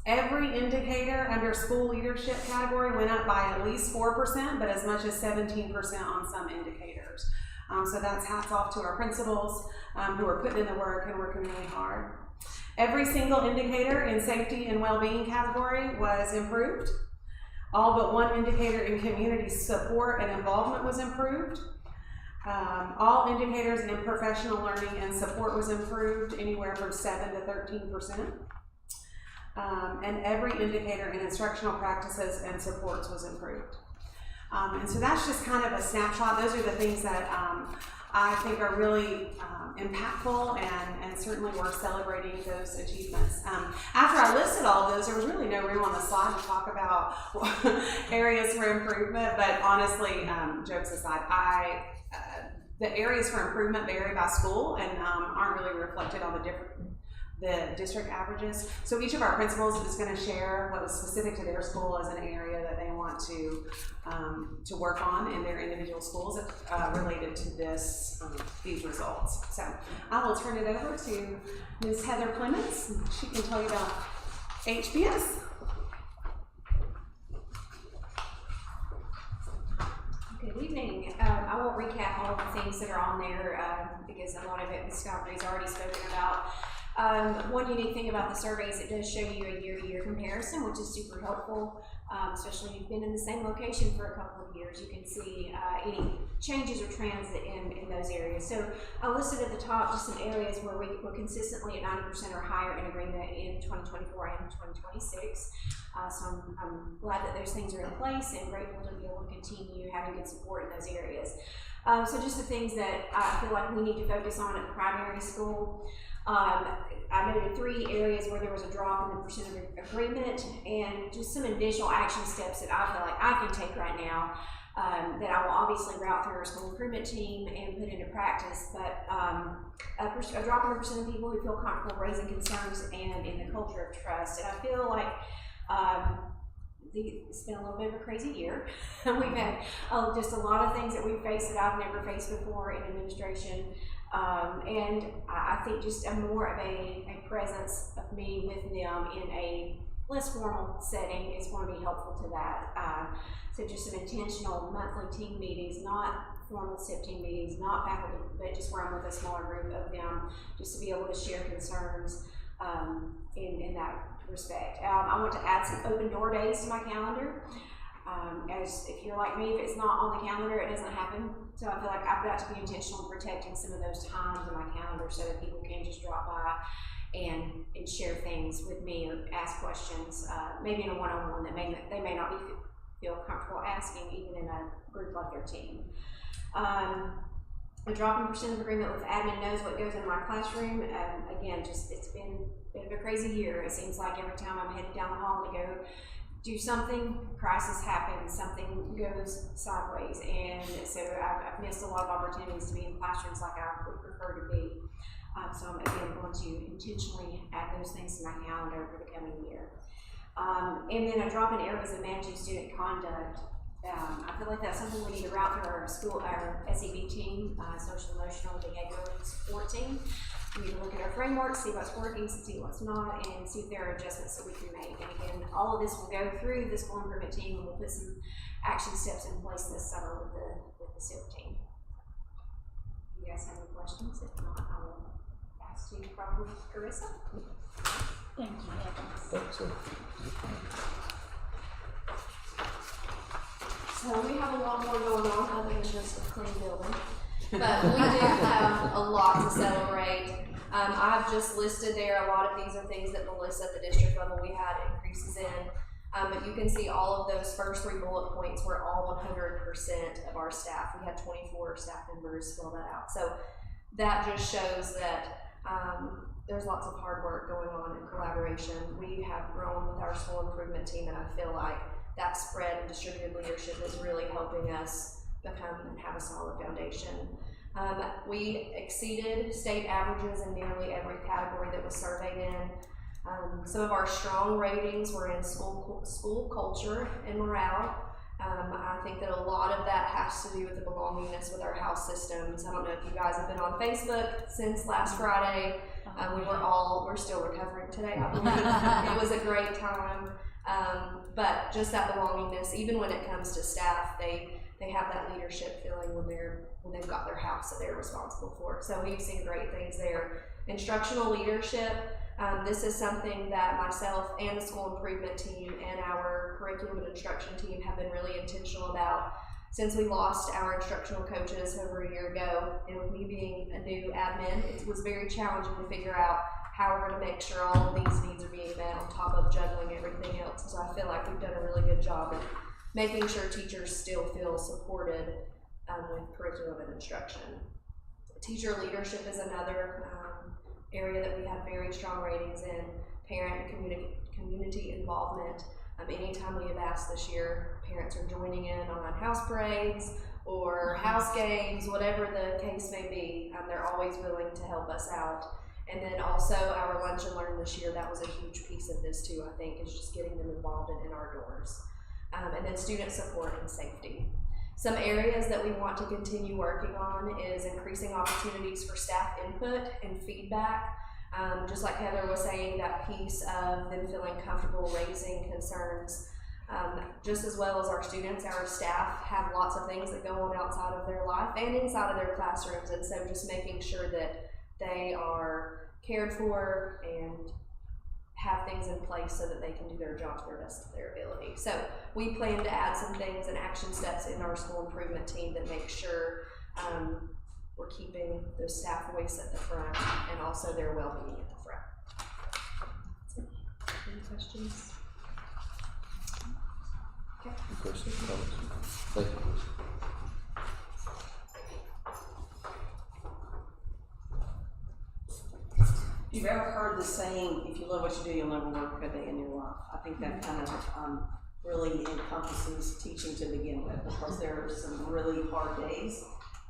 [SPEAKER 14] Every indicator under school leadership category went up by at least 4%, but as much as 17% on some indicators. So that's hats off to our principals who are putting in the work and working really hard. Every single indicator in safety and well-being category was improved. All but one indicator in community support and involvement was improved. All indicators in professional learning and support was improved, anywhere from 7 to 13%. And every indicator in instructional practices and supports was improved. And so that's just kind of a snapshot. Those are the things that I think are really impactful and certainly worth celebrating those achievements. After I listed all of those, there was really no room on the slide to talk about areas for improvement, but honestly, jokes aside, the areas for improvement vary by school and aren't really reflected on the district averages. So each of our principals is going to share what was specific to their school as an area that they want to work on in their individual schools related to these results. So I will turn it over to Ms. Heather Clements. She can tell you about HBS.
[SPEAKER 11] Good evening. I won't recap all of the things that are on there because a lot of it Ms. Godfrey's already spoken about. One unique thing about the survey is it does show you a year-to-year comparison, which is super helpful, especially if you've been in the same location for a couple of years. You can see any changes or trends in those areas. So I listed at the top just some areas where we're consistently at 90% or higher in agreement in 2024 and 2026. So I'm glad that those things are in place and grateful to be able to continue having good support in those areas. So just the things that I feel like we need to focus on at the primary school. I noted 3 areas where there was a drop in the percent of agreement and just some additional action steps that I feel like I can take right now that I will obviously route through our school improvement team and put into practice, but a drop in the percent of people who feel comfortable raising concerns and in the culture of trust. And I feel like it's been a little bit of a crazy year. We've had just a lot of things that we've faced that I've never faced before in administration. And I think just more of a presence of me with them in a less formal setting is going to be helpful to that. So just some intentional monthly team meetings, not formal SIP team meetings, not faculty, but just where I'm with a smaller group of them, just to be able to share concerns in that respect. I want to add some open door days to my calendar. As if you're like me, if it's not on the calendar, it doesn't happen. So I feel like I've got to be intentional in protecting some of those times in my calendar so that people can just drop by and share things with me or ask questions, maybe in a one-on-one that they may not feel comfortable asking, even in a group like their team. A drop in percent of agreement with admin knows what goes in my classroom. Again, it's been a bit of a crazy year. It seems like every time I'm headed down the hall to go do something, crisis happens, something goes sideways, and so I've missed a lot of opportunities to be in classrooms like I would prefer to be. So I'm again going to intentionally add those things to my calendar for the coming year. And then a drop in areas of managing student conduct. I feel like that's something we need to route through our SEB team, social, emotional, behavioral support team. We need to look at our framework, see what's working, see what's not, and see if there are adjustments that we can make. And again, all of this will go through the school improvement team, and we'll put some action steps in place this summer with the SIP team. Do you guys have any questions? If not, I will ask you probably Carissa.
[SPEAKER 4] Thank you, Heather.
[SPEAKER 11] So we have a lot more going on other than just a clean building, but we do have a lot to celebrate. I've just listed there, a lot of these are things that Melissa at the district level we had increases in, but you can see all of those first 3 bullet points were all 100% of our staff. We had 24 staff members fill that out. So that just shows that there's lots of hard work going on and collaboration. We have grown with our school improvement team, and I feel like that spread and distributed leadership is really helping us become and have a solid foundation. We exceeded state averages in nearly every category that was surveyed in. Some of our strong ratings were in school culture and morale. I think that a lot of that has to do with the belongingness with our house systems. I don't know if you guys have been on Facebook since last Friday. We're still recovering today, I believe. It was a great time. But just that belongingness, even when it comes to staff, they have that leadership feeling when they've got their house that they're responsible for. So we've seen great things there. Instructional leadership, this is something that myself and the school improvement team and our curriculum and instruction team have been really intentional about. Since we lost our instructional coaches over a year ago, and with me being a new admin, it was very challenging to figure out how we're going to make sure all of these needs are being met on top of juggling everything else. So I feel like we've done a really good job of making sure teachers still feel supported with curriculum and instruction. Teacher leadership is another area that we have very strong ratings in. Parent and community involvement. Anytime we have asked this year, parents are joining in on house parades or house games, whatever the case may be. They're always willing to help us out. And then also our Lunch and Learn this year, that was a huge piece of this too, I think, is just getting them involved in our doors. And then student support and safety. Some areas that we want to continue working on is increasing opportunities for staff input and feedback. Just like Heather was saying, that piece of them feeling comfortable raising concerns. Just as well as our students, our staff have lots of things that go on outside of their life and inside of their classrooms, and so just making sure that they are cared for and have things in place so that they can do their job to the best of their ability. So we plan to add some things and action steps in our school improvement team that make sure we're keeping those staff voice at the front and also their well-being at the front. So, any questions? Okay.
[SPEAKER 1] Any questions, comments? Thank you.
[SPEAKER 15] If you've ever heard the saying, if you love what you do, you'll never work a day in your life. I think that kind of really encompasses teaching to begin with, because there are some really hard days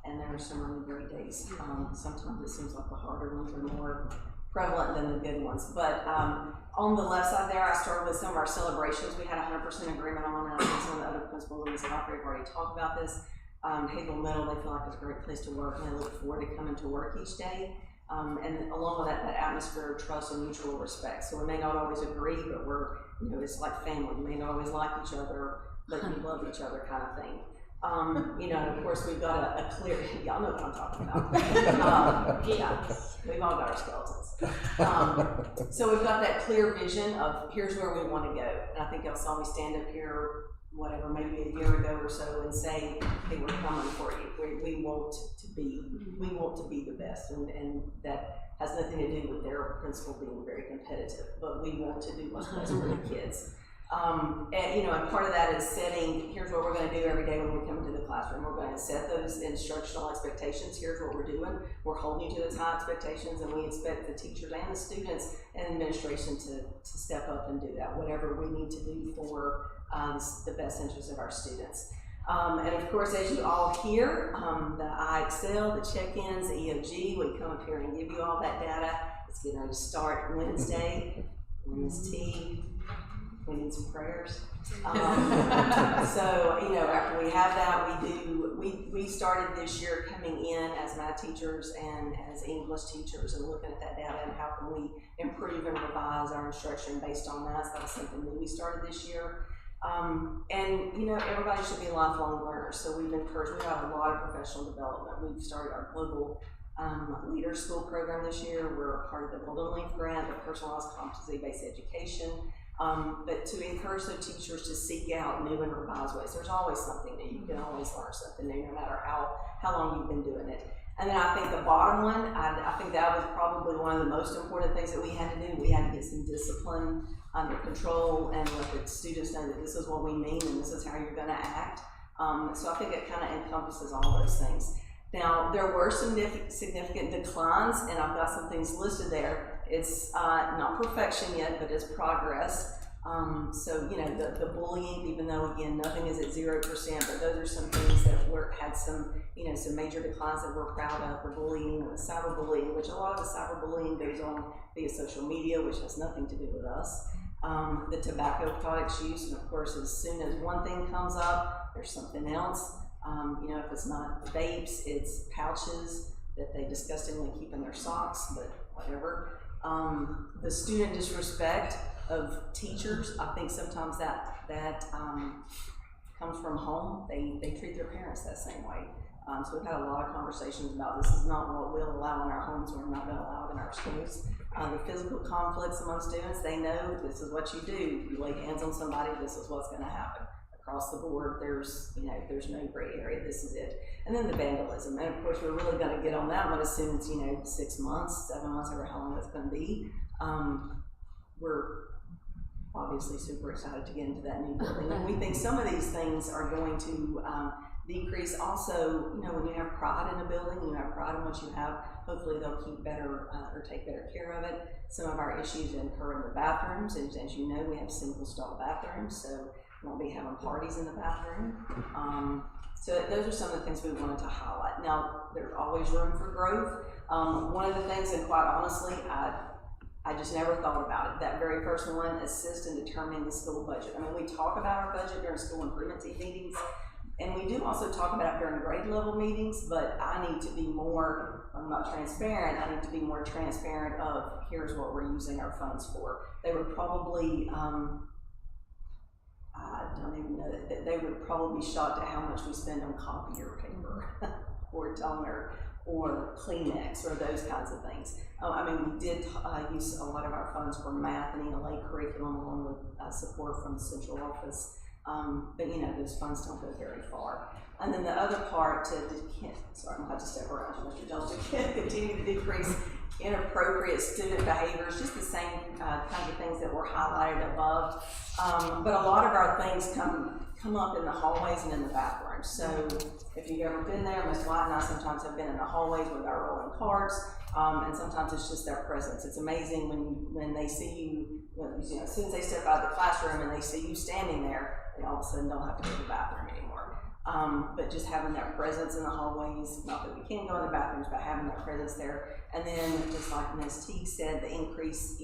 [SPEAKER 15] and there are some really great days. Sometimes it seems like the harder ones are more prevalent than the good ones. But on the left side there, I started with some of our celebrations we had 100% agreement on, and I think some of the other principals in this operator have already talked about this. Hazel Middle, they feel like it's a great place to work, and they look forward to coming to work each day. And along with that atmosphere of trust and mutual respect. So we may not always agree, but we're, it's like family. We may not always like each other, but we love each other, kind of thing. And of course we've got a clear, y'all know what I'm talking about. Yeah, we've all got our skeletons. So we've got that clear vision of here's where we want to go. And I think y'all saw me stand up here, whatever, maybe a year ago or so, and say, hey, we're coming for you. We want to be the best, and that has nothing to do with their principal being very competitive, but we want to do what's best for the kids. And part of that is setting, here's what we're going to do every day when we come into the classroom. We're going to set those instructional expectations. Here's what we're doing. We're holding you to those high expectations, and we expect the teachers and the students and administration to step up and do that, whatever we need to do for the best interest of our students. And of course, as you all hear, the IXL, the check-ins, the EOG, we come up here and give you all that data. It's getting ready to start Wednesday. Wednesday. We need some prayers. So, after we have that, we started this year coming in as math teachers and as English teachers and looking at that data and how can we improve and revise our instruction based on that. So that was something new we started this year. Everybody should be lifelong learners. So we've encouraged, we have a lot of professional development. We've started our global leader school program this year. We're a part of the Golden Leaf Grant, the personalized competency-based education. But to encourage the teachers to seek out new and revised ways. There's always something new. You can always learn something new, no matter how long you've been doing it. And then I think the bottom one, I think that was probably one of the most important things that we had to do. We had to get some discipline under control and let the students know that this is what we mean and this is how you're going to act. So I think it kind of encompasses all those things. Now, there were some significant declines, and I've got some things listed there. It's not perfection yet, but it's progress. The bullying, even though again nothing is at 0%, but those are some things that had some major declines that we're proud of. The bullying and the cyberbullying, which a lot of the cyberbullying goes on via social media, which has nothing to do with us. The tobacco products use, and of course, as soon as one thing comes up, there's something else. If it's not vapes, it's pouches that they disgustingly keep in their socks, but whatever. The student disrespect of teachers, I think sometimes that comes from home. They treat their parents that same way. So we've had a lot of conversations about this is not what we'll allow in our homes, we're not going to allow it in our schools. The physical conflicts among students, they know this is what you do. You lay hands on somebody, this is what's going to happen. Across the board, there's no gray area, this is it. And then the vandalism, and of course we're really going to get on that one as soon as 6 months, 7 months, however how long that's going to be. We're obviously super excited to get into that new building, and we think some of these things are going to decrease. Also, when you have pride in a building, you have pride in what you have, hopefully they'll keep better or take better care of it. Some of our issues occur in the bathrooms, and as you know, we have single stall bathrooms, so won't be having parties in the bathroom. So those are some of the things we wanted to highlight. Now, there's always room for growth. One of the things, and quite honestly, I just never thought about it. That very first one, assist in determining the school budget. I mean, we talk about our budget during school improvement meetings, and we do also talk about it during grade level meetings, but I need to be more, I'm not transparent, I need to be more transparent of here's what we're using our funds for. They would probably, I don't even know, they would probably be shocked at how much we spend on copier paper or toner or Kleenex or those kinds of things. I mean, we did use a lot of our funds for math and ELA curriculum along with support from the central office. But you know, those funds don't go very far. And then the other part sorry, I'm going to step around you, Mr. Jones, to continue to decrease inappropriate student behaviors, just the same kinds of things that were highlighted above. But a lot of our things come up in the hallways and in the bathrooms. So if you've ever been there, Ms. White and I sometimes have been in the hallways with our rolling carts, and sometimes it's just their presence. It's amazing when they see you, you know, as soon as they step out of the classroom and they see you standing there, they all of a sudden don't have to go to the bathroom anymore. But just having that presence in the hallways, not that we can't go in the bathrooms, but having that presence there. And then, just like Ms. Teague said, the increase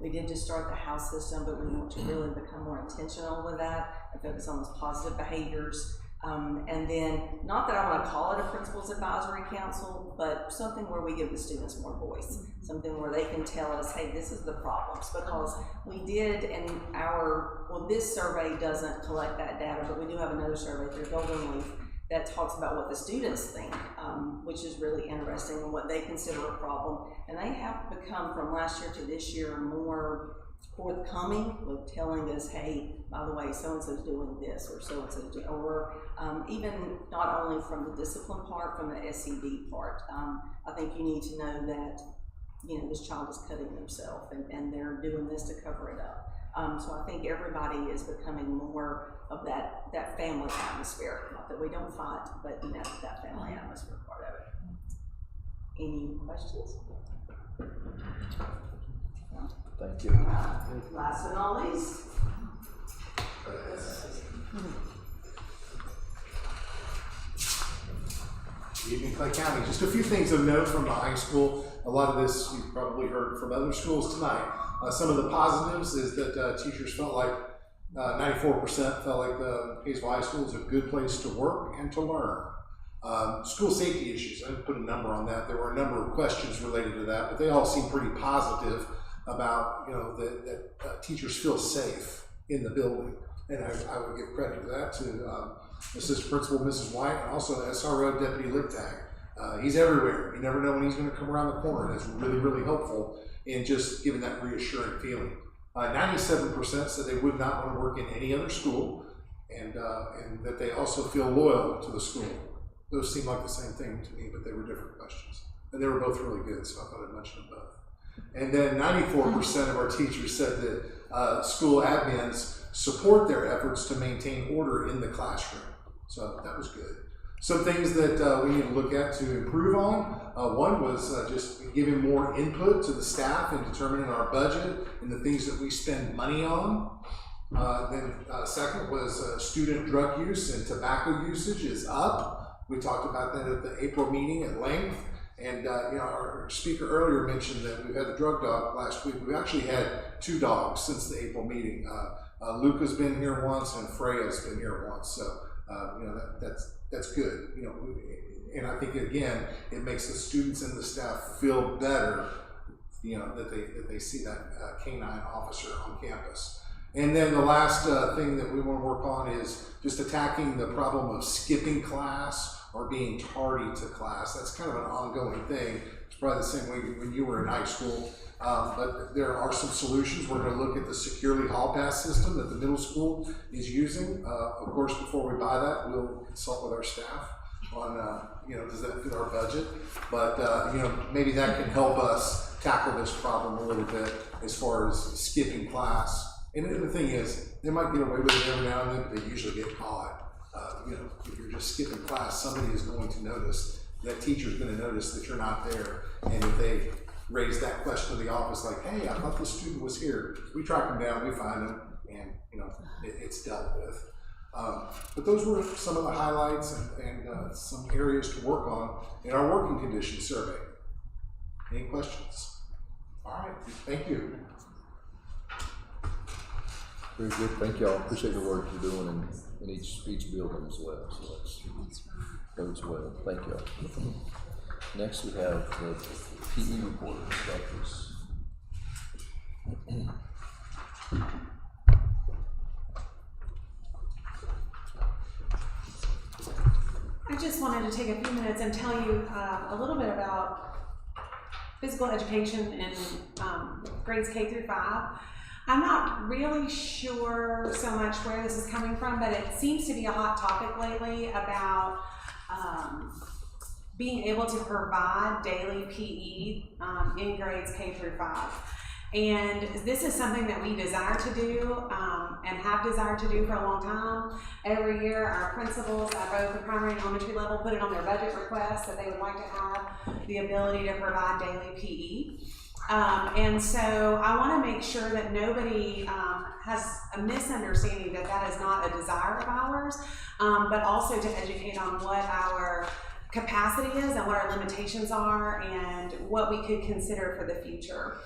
[SPEAKER 15] we did just start the house system, but we want to really become more intentional with that and focus on those positive behaviors. And then, not that I want to call it a principal's advisory council, but something where we give the students more voice, something where they can tell us, hey, this is the problems, because we did in this survey doesn't collect that data, but we do have another survey through Golden Leaf that talks about what the students think, which is really interesting, and what they consider a problem. And they have become, from last year to this year, more forthcoming with telling us, hey, by the way, so-and-so's doing this, or so-and-so's doing, or even not only from the discipline part, from the SED part. I think you need to know that, you know, this child is cutting themselves, and they're doing this to cover it up. So I think everybody is becoming more of that family atmosphere. Not that we don't fight, but you know, that family atmosphere part of it. Any questions?
[SPEAKER 1] Thank you.
[SPEAKER 15] Last but not least.
[SPEAKER 9] Good evening, Clay County. Just a few things of note from the high school. A lot of this you've probably heard from other schools tonight. Some of the positives is that teachers felt like 94% felt like the Hayesville High School is a good place to work and to learn. School safety issues, I didn't put a number on that. There were a number of questions related to that, but they all seem pretty positive about, you know, that teachers feel safe in the building. And I would give credit to that to Assistant Principal Mrs. White, and also SRO Deputy Lichtag. He's everywhere. You never know when he's going to come around the corner. That's really, really helpful in just giving that reassuring feeling. 97% said they would not want to work in any other school, and that they also feel loyal to the school. Those seem like the same thing to me, but they were different questions. And they were both really good, so I thought I'd mention them both. And then 94% of our teachers said that school admins support their efforts to maintain order in the classroom. So that was good. Some things that we need to look at to improve on. One was just giving more input to the staff in determining our budget and the things that we spend money on. Then second was student drug use and tobacco usage is up. We talked about that at the April meeting at length. And you know, our speaker earlier mentioned that we've had the drug dog last week. We've actually had 2 dogs since the April meeting. Luca's been here once and Freya's been here once. So you know, that's good. You know, and I think again, it makes the students and the staff feel better, you know, that they see that canine officer on campus. And then the last thing that we want to work on is just attacking the problem of skipping class or being tardy to class. That's kind of an ongoing thing. It's probably the same way when you were in high school. But there are some solutions. We're going to look at the securely hall pass system that the middle school is using. Of course, before we buy that, we'll consult with our staff on, you know, does that fit our budget? But, you know, maybe that can help us tackle this problem a little bit as far as skipping class. And the thing is, they might get away with it every now and then, but they usually get caught. You know, if you're just skipping class, somebody is going to notice. That teacher's going to notice that you're not there. And if they raise that question to the office, like, hey, I thought this student was here, we track them down, we find them, and it's dealt with. But those were some of the highlights and some areas to work on in our working conditions survey. Any questions? All right, thank you.
[SPEAKER 1] Very good. Thank y'all. Appreciate the work you're doing in each building as well. So that's goes well. Thank y'all. Next we have the PE report instructors.
[SPEAKER 14] I just wanted to take a few minutes and tell you a little bit about physical education in grades K through 5. I'm not really sure so much where this is coming from, but it seems to be a hot topic lately about being able to provide daily PE in grades K through 5. And this is something that we desire to do and have desired to do for a long time. Every year, our principals at both the primary and elementary level put it on their budget request that they would like to have the ability to provide daily PE. And so I want to make sure that nobody has a misunderstanding that that is not a desire of ours, but also to educate on what our capacity is and what our limitations are and what we could consider for the future.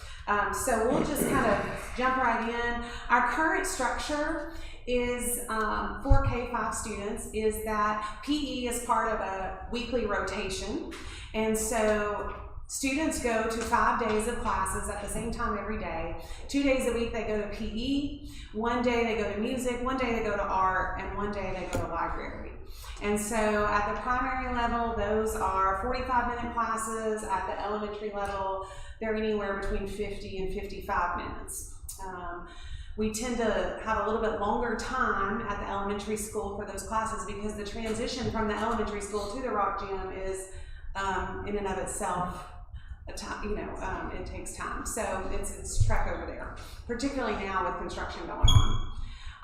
[SPEAKER 14] So we'll just kind of jump right in. Our current structure is for K-5 students is that PE is part of a weekly rotation. And so students go to 5 days of classes at the same time every day. 2 days a week they go to PE, 1 day they go to music, 1 day they go to art, and 1 day they go to library. And so at the primary level, those are 45-minute classes. At the elementary level, they're anywhere between 50 and 55 minutes. We tend to have a little bit longer time at the elementary school for those classes because the transition from the elementary school to the rock gym is in and of itself it takes time. So it's trek over there, particularly now with construction going on.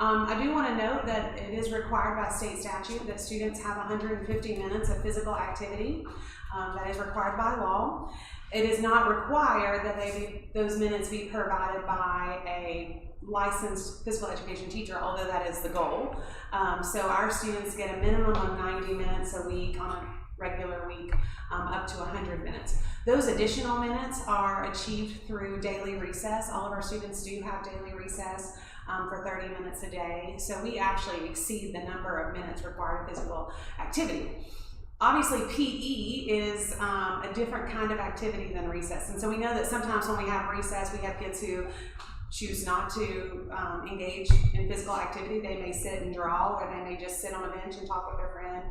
[SPEAKER 14] I do want to note that it is required by state statute that students have 150 minutes of physical activity. That is required by law. It is not required that those minutes be provided by a licensed physical education teacher, although that is the goal. So our students get a minimum of 90 minutes a week on a regular week, up to 100 minutes. Those additional minutes are achieved through daily recess. All of our students do have daily recess for 30 minutes a day. So we actually exceed the number of minutes required of physical activity. Obviously, PE is a different kind of activity than recess. And so we know that sometimes when we have recess, we have kids who choose not to engage in physical activity. They may sit and draw, or they may just sit on a bench and talk with their friend.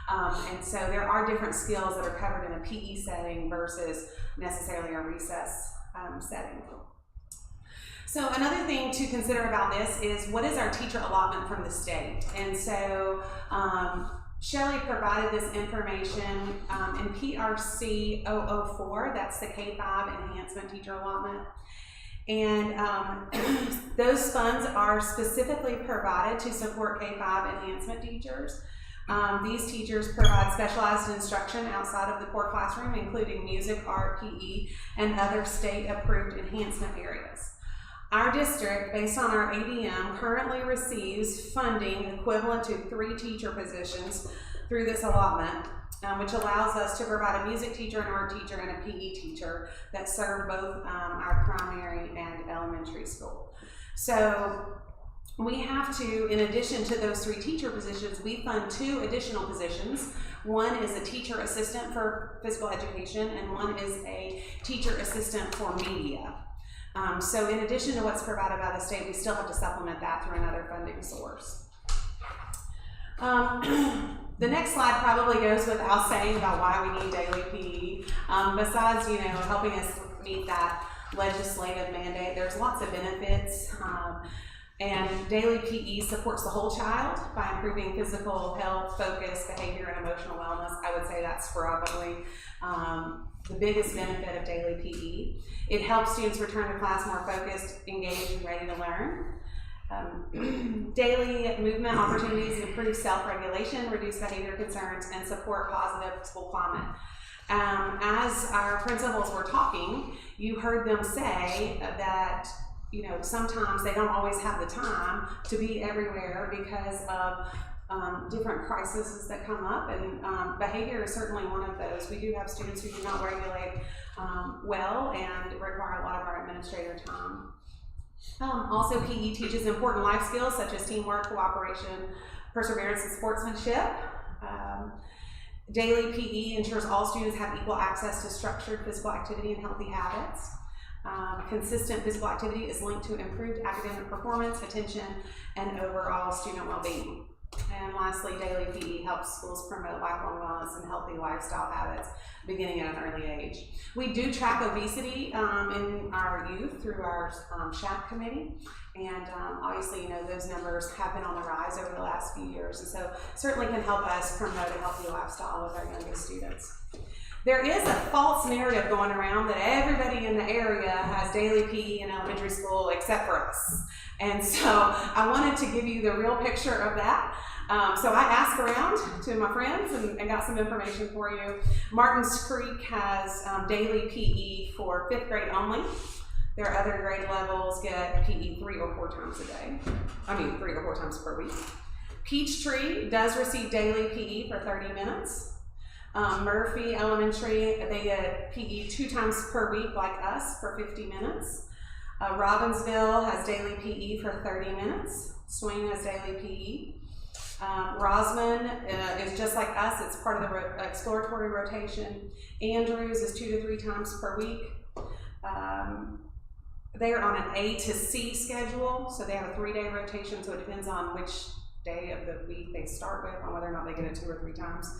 [SPEAKER 14] And so there are different skills that are covered in a PE setting versus necessarily a recess setting. So another thing to consider about this is what is our teacher allotment from the state? And so Shelley provided this information in PRC 004, that's the K-5 enhancement teacher allotment. And those funds are specifically provided to support K-5 enhancement teachers. These teachers provide specialized instruction outside of the core classroom, including music, art, PE, and other state-approved enhancement areas. Our district, based on our ADM, currently receives funding equivalent to 3 teacher positions through this allotment, which allows us to provide a music teacher, an art teacher, and a PE teacher that serve both our primary and elementary school. So we have to, in addition to those 3 teacher positions, we fund 2 additional positions. One is a teacher assistant for physical education, and one is a teacher assistant for media. So in addition to what's provided by the state, we still have to supplement that through another funding source. The next slide probably goes without saying about why we need daily PE. Besides, helping us meet that legislative mandate, there's lots of benefits. And daily PE supports the whole child by improving physical health, focus, behavior, and emotional wellness. I would say that's probably the biggest benefit of daily PE. It helps students return to class more focused, engaged, and ready to learn. Daily movement opportunities improve self-regulation, reduce behavior concerns, and support positive school climate. As our principals were talking, you heard them say that you know, sometimes they don't always have the time to be everywhere because of different crises that come up, and behavior is certainly one of those. We do have students who do not regulate well and require a lot of our administrator time. Also, PE teaches important life skills such as teamwork, cooperation, perseverance, and sportsmanship. Daily PE ensures all students have equal access to structured physical activity and healthy habits. Consistent physical activity is linked to improved academic performance, attention, and overall student well-being. And lastly, daily PE helps schools promote lifelong wellness and healthy lifestyle habits beginning at an early age. We do track obesity in our youth through our SHAP committee, and obviously, you know, those numbers have been on the rise over the last few years, and so certainly can help us promote a healthy lifestyle with our youngest students. There is a false narrative going around that everybody in the area has daily PE in elementary school except for us. And so I wanted to give you the real picture of that. So I asked around to my friends and got some information for you. Martins Creek has daily PE for 5th grade only. Their other grade levels get PE 3 or 4 times a day. 3 or 4 times per week. Peachtree does receive daily PE for 30 minutes. Murphy Elementary, they get PE 2 times per week like us for 50 minutes. Robbinsville has daily PE for 30 minutes. Swain has daily PE. Rosman is just like us, it's part of the exploratory rotation. Andrews is 2 to 3 times per week. They are on an A to C schedule, so they have a 3-day rotation, so it depends on which day of the week they start with, on whether or not they get it 2 or 3 times.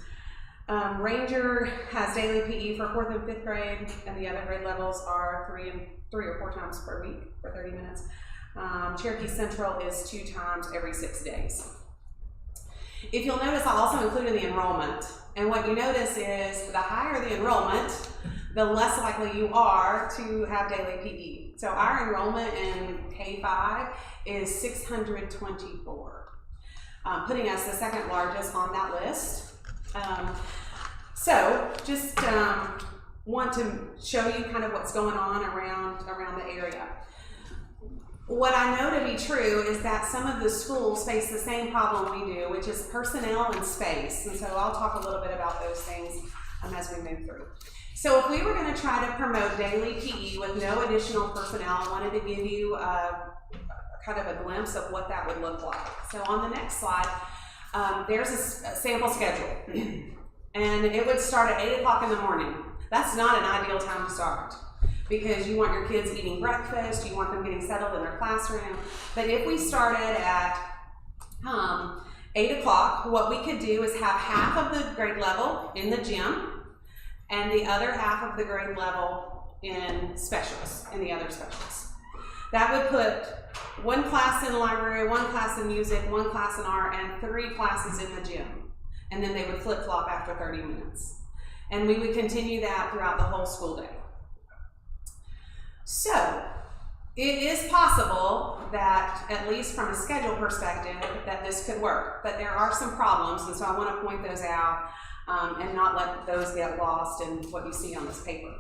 [SPEAKER 14] Ranger has daily PE for 4th and 5th grade, and the other grade levels are 3 or 4 times per week for 30 minutes. Cherokee Central is 2 times every 6 days. If you'll notice, I also included the enrollment. And what you notice is the higher the enrollment, the less likely you are to have daily PE. So our enrollment in K-5 is 624, putting us the 2nd largest on that list. So just want to show you kind of what's going on around the area. What I know to be true is that some of the schools face the same problem we do, which is personnel and space. And so I'll talk a little bit about those things as we move through. So if we were going to try to promote daily PE with no additional personnel, I wanted to give you kind of a glimpse of what that would look like. So on the next slide, there's a sample schedule. And it would start at 8 o'clock in the morning. That's not an ideal time to start, because you want your kids eating breakfast, you want them getting settled in their classroom. But if we started at 8 o'clock, what we could do is have half of the grade level in the gym and the other half of the grade level in specials, in the other specials. That would put 1 class in library, 1 class in music, 1 class in art, and 3 classes in the gym. And then they would flip-flop after 30 minutes. And we would continue that throughout the whole school day. So, it is possible that, at least from a schedule perspective, that this could work. But there are some problems, and so I want to point those out and not let those get lost in what you see on this paper.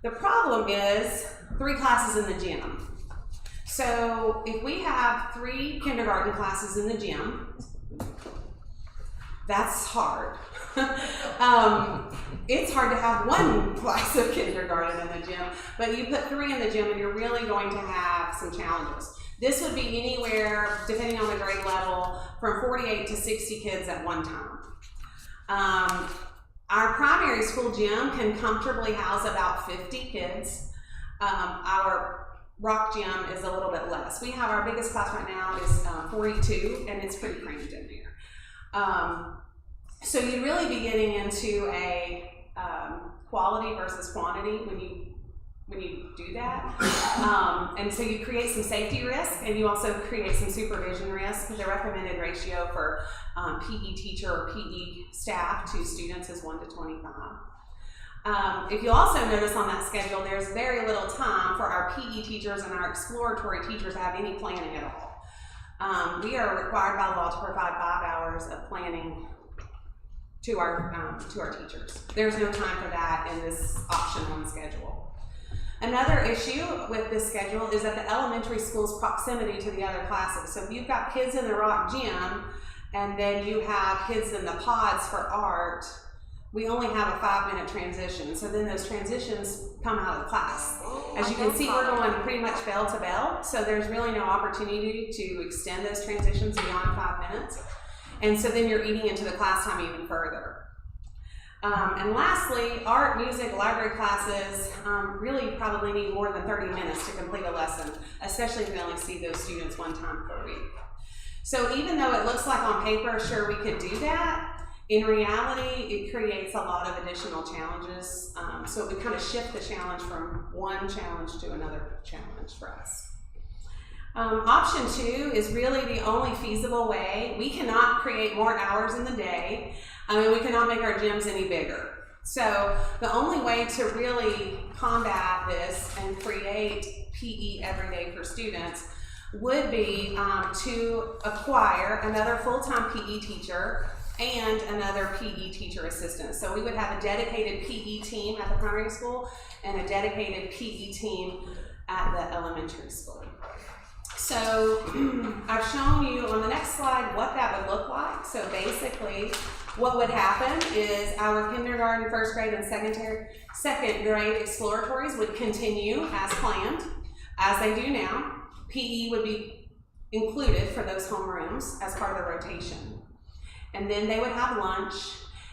[SPEAKER 14] The problem is 3 classes in the gym. So, if we have 3 kindergarten classes in the gym, that's hard. It's hard to have 1 class of kindergarten in the gym, but you put 3 in the gym and you're really going to have some challenges. This would be anywhere, depending on the grade level, from 48 to 60 kids at one time. Our primary school gym can comfortably house about 50 kids. Our rock gym is a little bit less. We have our biggest class right now is 42, and it's pretty cramped in there. So you'd really be getting into a quality versus quantity when you do that. And so you create some safety risk, and you also create some supervision risk. The recommended ratio for PE teacher or PE staff to students is 1 to 25. If you also notice on that schedule, there's very little time for our PE teachers and our exploratory teachers to have any planning at all. We are required by law to provide 5 hours of planning to our teachers. There's no time for that in this option on the schedule. Another issue with this schedule is that the elementary school's proximity to the other classes. So if you've got kids in the rock gym and then you have kids in the pods for art, we only have a 5-minute transition. So then those transitions come out of class. As you can see, we're going pretty much bell to bell. So there's really no opportunity to extend those transitions beyond 5 minutes. And so then you're eating into the class time even further. And lastly, art, music, library classes really probably need more than 30 minutes to complete a lesson, especially if we only see those students 1 time per week. So even though it looks like on paper, sure, we could do that, in reality, it creates a lot of additional challenges. So it would kind of shift the challenge from one challenge to another challenge for us. Option 2 is really the only feasible way. We cannot create more hours in the day. We cannot make our gyms any bigger. So the only way to really combat this and create PE every day for students would be to acquire another full-time PE teacher and another PE teacher assistant. So we would have a dedicated PE team at the primary school and a dedicated PE team at the elementary school. So I've shown you on the next slide what that would look like. So basically what would happen is our kindergarten, first grade, and second grade exploratories would continue as planned, as they do now. PE would be included for those homerooms as part of the rotation. And then they would have lunch.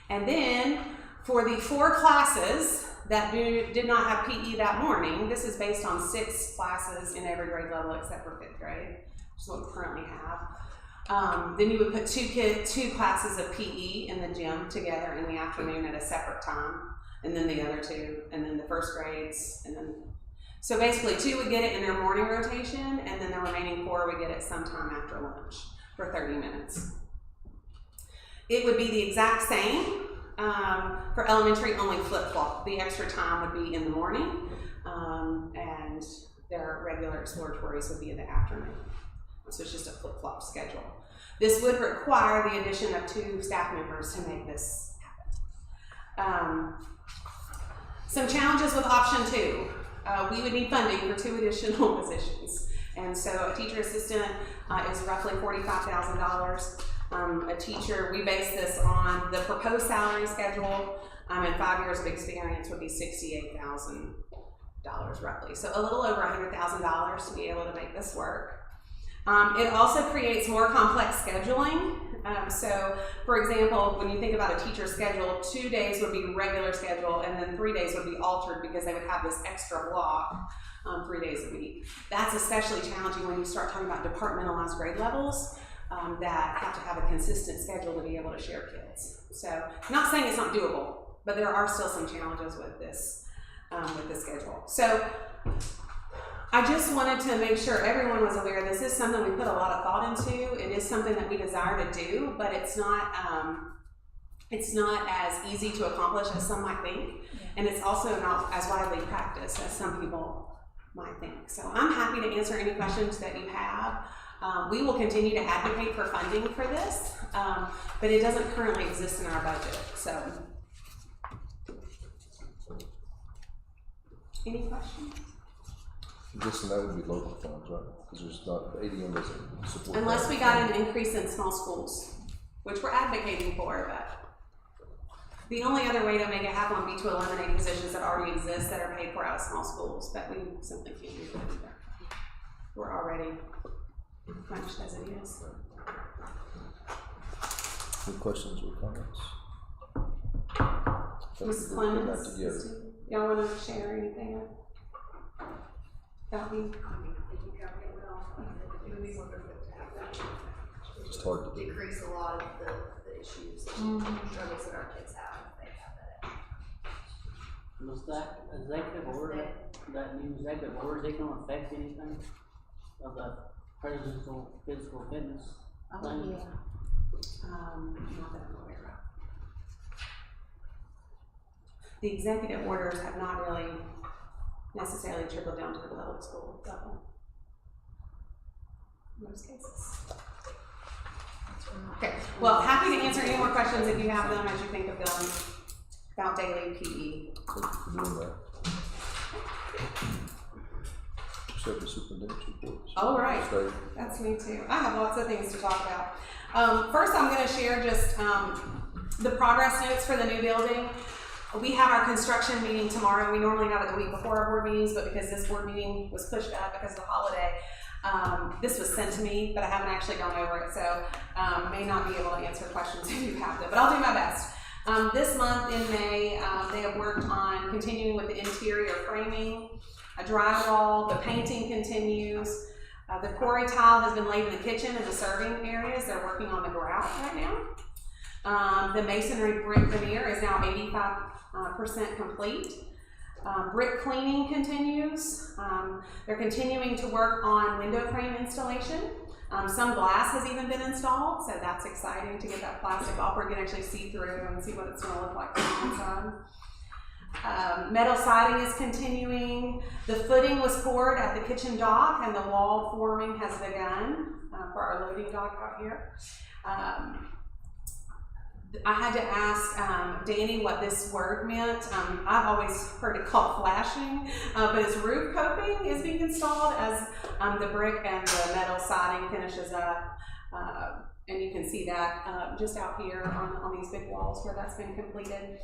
[SPEAKER 14] And then for the 4 classes that did not have PE that morning, this is based on 6 classes in every grade level except for 5th grade, which is what we currently have. Then you would put 2 classes of PE in the gym together in the afternoon at a separate time, and then the other 2, and then the first grades, and then so basically 2 would get it in their morning rotation, and then the remaining 4 would get it sometime after lunch for 30 minutes. It would be the exact same for elementary, only flip-flop. The extra time would be in the morning, and their regular exploratories would be in the afternoon. So it's just a flip-flop schedule. This would require the addition of 2 staff members to make this happen. Some challenges with option 2. We would need funding for 2 additional positions. And so a teacher assistant is roughly $45,000. A teacher, we base this on the proposed salary schedule, and 5 years of experience would be $68,000 roughly. So a little over $100,000 to be able to make this work. It also creates more complex scheduling. So for example, when you think about a teacher's schedule, 2 days would be regular schedule, and then 3 days would be altered because they would have this extra block 3 days a week. That's especially challenging when you start talking about departmentalized grade levels that have to have a consistent schedule to be able to share kids. So not saying it's not doable, but there are still some challenges with this schedule. So I just wanted to make sure everyone was aware this is something we put a lot of thought into. It is something that we desire to do, but it's not as easy to accomplish as some might think, and it's also not as widely practiced as some people might think. So I'm happy to answer any questions that you have. We will continue to advocate for funding for this, but it doesn't currently exist in our budget. So, any questions?
[SPEAKER 1] I'm guessing that would be local funds, right? Because there's not, the ADM doesn't support
[SPEAKER 14] unless
[SPEAKER 1] that.
[SPEAKER 14] we got an increase in small schools, which we're advocating for, but the only other way to make it happen would be to eliminate positions that already exist that are paid for out of small schools, but we simply can't do that either. We're already crunched as it is.
[SPEAKER 1] Any questions or comments?
[SPEAKER 14] Ms. Clemens, y'all want to share anything about me?
[SPEAKER 1] It's hard to do.
[SPEAKER 15] Decrease a lot of the issues, struggles that our kids have if they have that.
[SPEAKER 2] Was that executive order, that new executive order, is it gonna affect anything of the presidential physical fitness thing?
[SPEAKER 14] Yeah. Not that I'm aware of. The executive orders have not really necessarily trickled down to the level of school level in most cases. Okay, well, happy to answer any more questions if you have them as you think of them about daily PE.
[SPEAKER 1] Doing that. accept the superintendent's report.
[SPEAKER 14] All right.
[SPEAKER 1] Stay.
[SPEAKER 14] That's me too. I have lots of things to talk about. First, I'm going to share just the progress notes for the new building. We have our construction meeting tomorrow. We normally have it the week before our board meetings, but because this board meeting was pushed up because of the holiday, this was sent to me, but I haven't actually gone over it, so may not be able to answer questions if you have them, but I'll do my best. This month in May, they have worked on continuing with the interior framing, a drywall, the painting continues. The quarry tile has been laid in the kitchen and the serving areas. They're working on the grout right now. The masonry brick veneer is now 85% complete. Brick cleaning continues. They're continuing to work on window frame installation. Some glass has even been installed, so that's exciting to get that plastic off. We can actually see through and see what it's going to look like from the inside. Metal siding is continuing. The footing was poured at the kitchen dock, and the wall forming has begun for our loading dock out here. I had to ask Danny what this word meant. I've always heard it called flashing, but it's roof coping is being installed as the brick and the metal siding finishes up. And you can see that just out here on these big walls where that's been completed.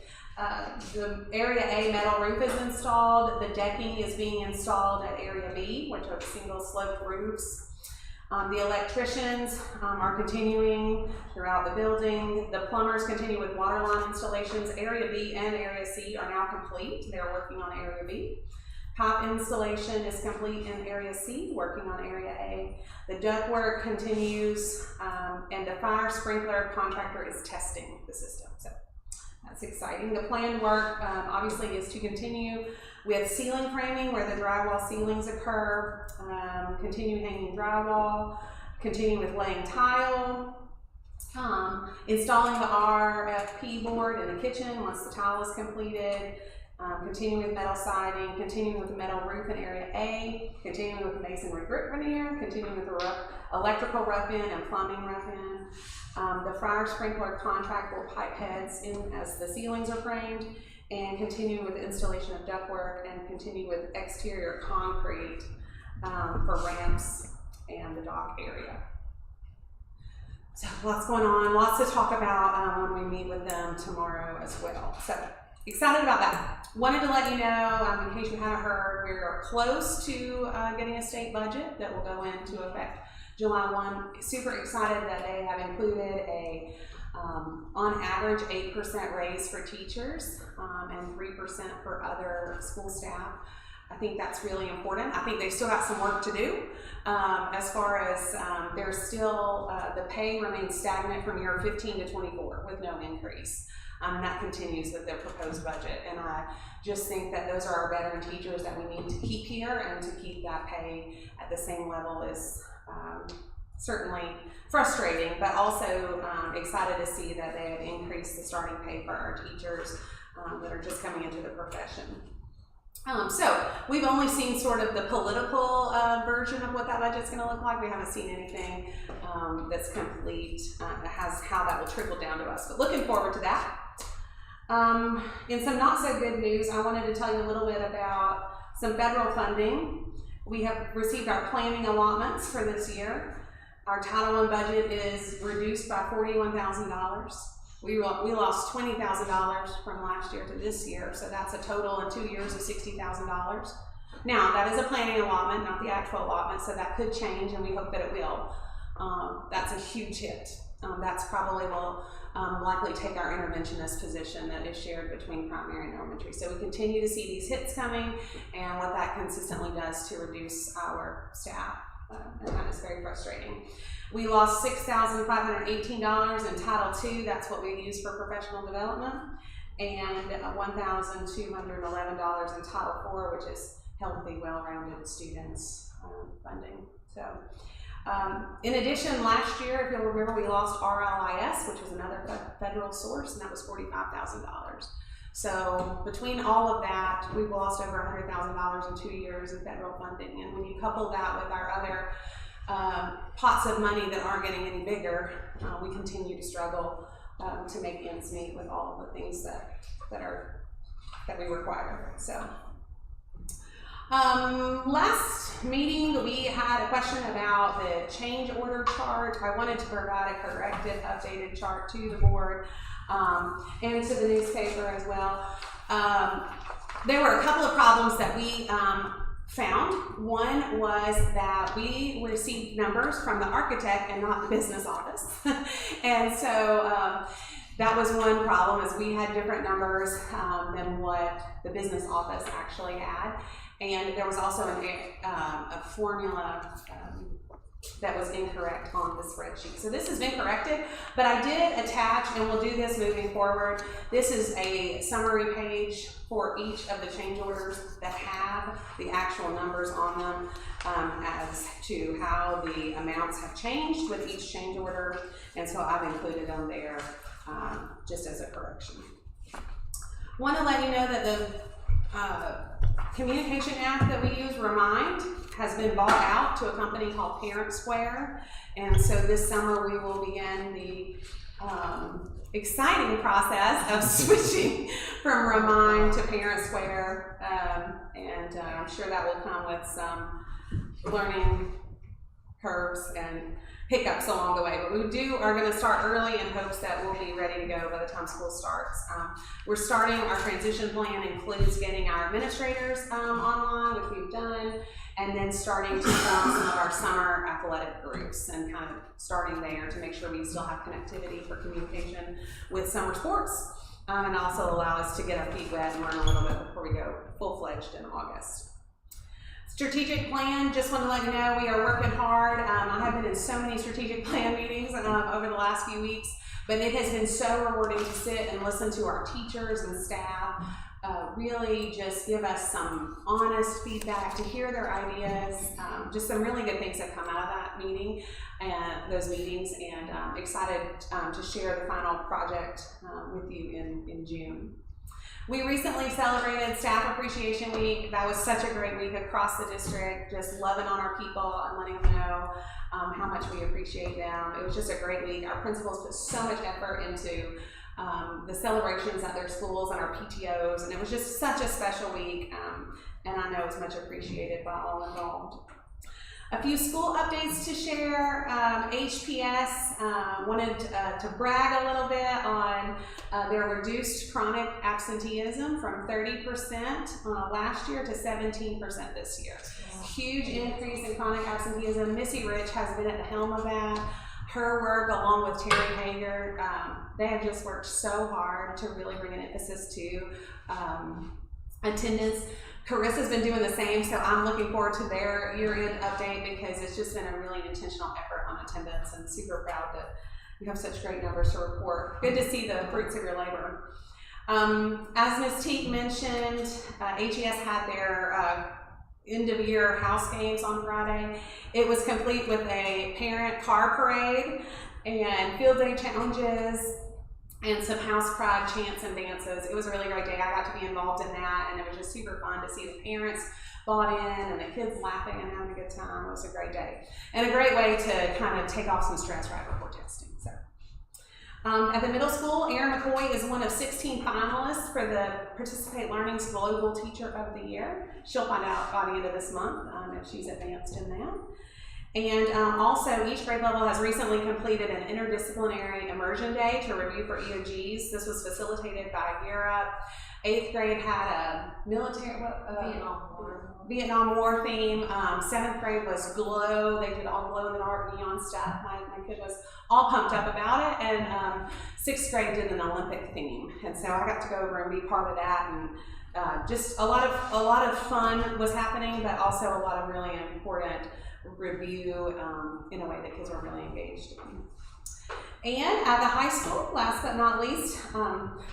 [SPEAKER 14] The Area A metal roof is installed. The decking is being installed at Area B, which are single sloped roofs. The electricians are continuing throughout the building. The plumbers continue with water line installations. Area B and Area C are now complete. They're working on Area B. Pipe installation is complete in Area C, working on Area A. The ductwork continues, and the fire sprinkler contractor is testing the system. So that's exciting. The planned work obviously is to continue with ceiling framing where the drywall ceilings occur, continue hanging drywall, continue with laying tile, installing the RFP board in the kitchen once the tile is completed, continuing with metal siding, continuing with the metal roof in Area A, continuing with the masonry brick veneer, continuing with the electrical rough-in and plumbing rough-in. The fire sprinkler contract will pipe heads in as the ceilings are framed, and continue with the installation of ductwork and continue with exterior concrete for ramps and the dock area. So lots going on, lots to talk about when we meet with them tomorrow as well. So excited about that. Wanted to let you know, in case you haven't heard, we're close to getting a state budget that will go into effect July 1. Super excited that they have included a on average 8% raise for teachers and 3% for other school staff. I think that's really important. I think they've still got some work to do as far as there's still, the pay remains stagnant from year 15 to 24 with no increase. And that continues with their proposed budget. And I just think that those are our veteran teachers that we need to keep here, and to keep that pay at the same level is certainly frustrating, but also excited to see that they have increased the starting pay for our teachers that are just coming into the profession. So we've only seen sort of the political version of what that budget's going to look like. We haven't seen anything that's complete that has how that will trickle down to us, but looking forward to that. In some not so good news, I wanted to tell you a little bit about some federal funding. We have received our planning allotments for this year. Our Title I budget is reduced by $41,000. We lost $20,000 from last year to this year, so that's a total in 2 years of $60,000. Now, that is a planning allotment, not the actual allotment, so that could change, and we hope that it will. That's a huge hit. That's probably will likely take our interventionist position that is shared between primary and elementary. So we continue to see these hits coming, and what that consistently does to reduce our staff, and that is very frustrating. We lost $6,518 in Title II, that's what we use for professional development, and $1,211 in Title IV, which is healthy, well-rounded students funding. So, in addition, last year, if you'll remember, we lost RLIS, which was another federal source, and that was $45,000. So between all of that, we've lost over $100,000 in 2 years in federal funding, and when you couple that with our other pots of money that aren't getting any bigger, we continue to struggle to make ends meet with all of the things that we require. So last meeting, we had a question about the change order chart. I wanted to provide a corrected, updated chart to the board and to the newspaper as well. There were a couple of problems that we found. One was that we received numbers from the architect and not the business office. And so that was one problem, is we had different numbers than what the business office actually had. And there was also a formula that was incorrect on the spreadsheet. So this has been corrected, but I did attach, and we'll do this moving forward. This is a summary page for each of the change orders that have the actual numbers on them as to how the amounts have changed with each change order. And so I've included them there just as a correction. Want to let you know that the communication app that we use, Remind, has been bought out to a company called Parent Square. And so this summer we will begin the exciting process of switching from Remind to Parent Square. And I'm sure that will come with some learning curves and hiccups along the way, but we are going to start early in hopes that we'll be ready to go by the time school starts. We're starting, our transition plan includes getting our administrators online, which we've done, and then starting to form some of our summer athletic groups and kind of starting there to make sure we still have connectivity for communication with summer sports and also allow us to get our feet wet and learn a little bit before we go full-fledged in August. Strategic plan, just want to let you know we are working hard. I have been in so many strategic plan meetings over the last few weeks, but it has been so rewarding to sit and listen to our teachers and staff really just give us some honest feedback, to hear their ideas. Just some really good things have come out of that meeting and those meetings, and excited to share the final project with you in June. We recently celebrated Staff Appreciation Week. That was such a great week across the district, just loving on our people and letting them know how much we appreciate them. It was just a great week. Our principals put so much effort into the celebrations at their schools and our PTOs, and it was just such a special week, and I know it's much appreciated by all involved. A few school updates to share. HPS wanted to brag a little bit on their reduced chronic absenteeism from 30% last year to 17% this year. Huge increase in chronic absenteeism. Missy Rich has been at the helm of that. Her work, along with Terry Hager, they have just worked so hard to really bring an emphasis to attendance. Carissa's been doing the same, so I'm looking forward to their year-end update because it's just been a really intentional effort on attendance, and super proud that you have such great numbers to report. Good to see the fruits of your labor. As Ms. Teague mentioned, HES had their end-of-year house games on Friday. It was complete with a parent car parade and field day challenges and some house pride chants and dances. It was a really great day. I got to be involved in that, and it was just super fun to see the parents bought in and the kids laughing and having a good time. It was a great day and a great way to kind of take off some stress right before testing. So, at the middle school, Erin McCoy is one of 16 finalists for the Participate Learning's Global Teacher of the Year. She'll find out by the end of this month if she's advanced in that. And also, each grade level has recently completed an interdisciplinary immersion day to review for EOGs. This was facilitated by Europe. 8th grade had a military, Vietnam War theme. 7th grade was glow. They did all glow in the dark neon stuff. My kid was all pumped up about it. And 6th grade did an Olympic theme. And so I got to go over and be part of that. And just a lot of fun was happening, but also a lot of really important review in a way that kids were really engaged in. And at the high school, last but not least,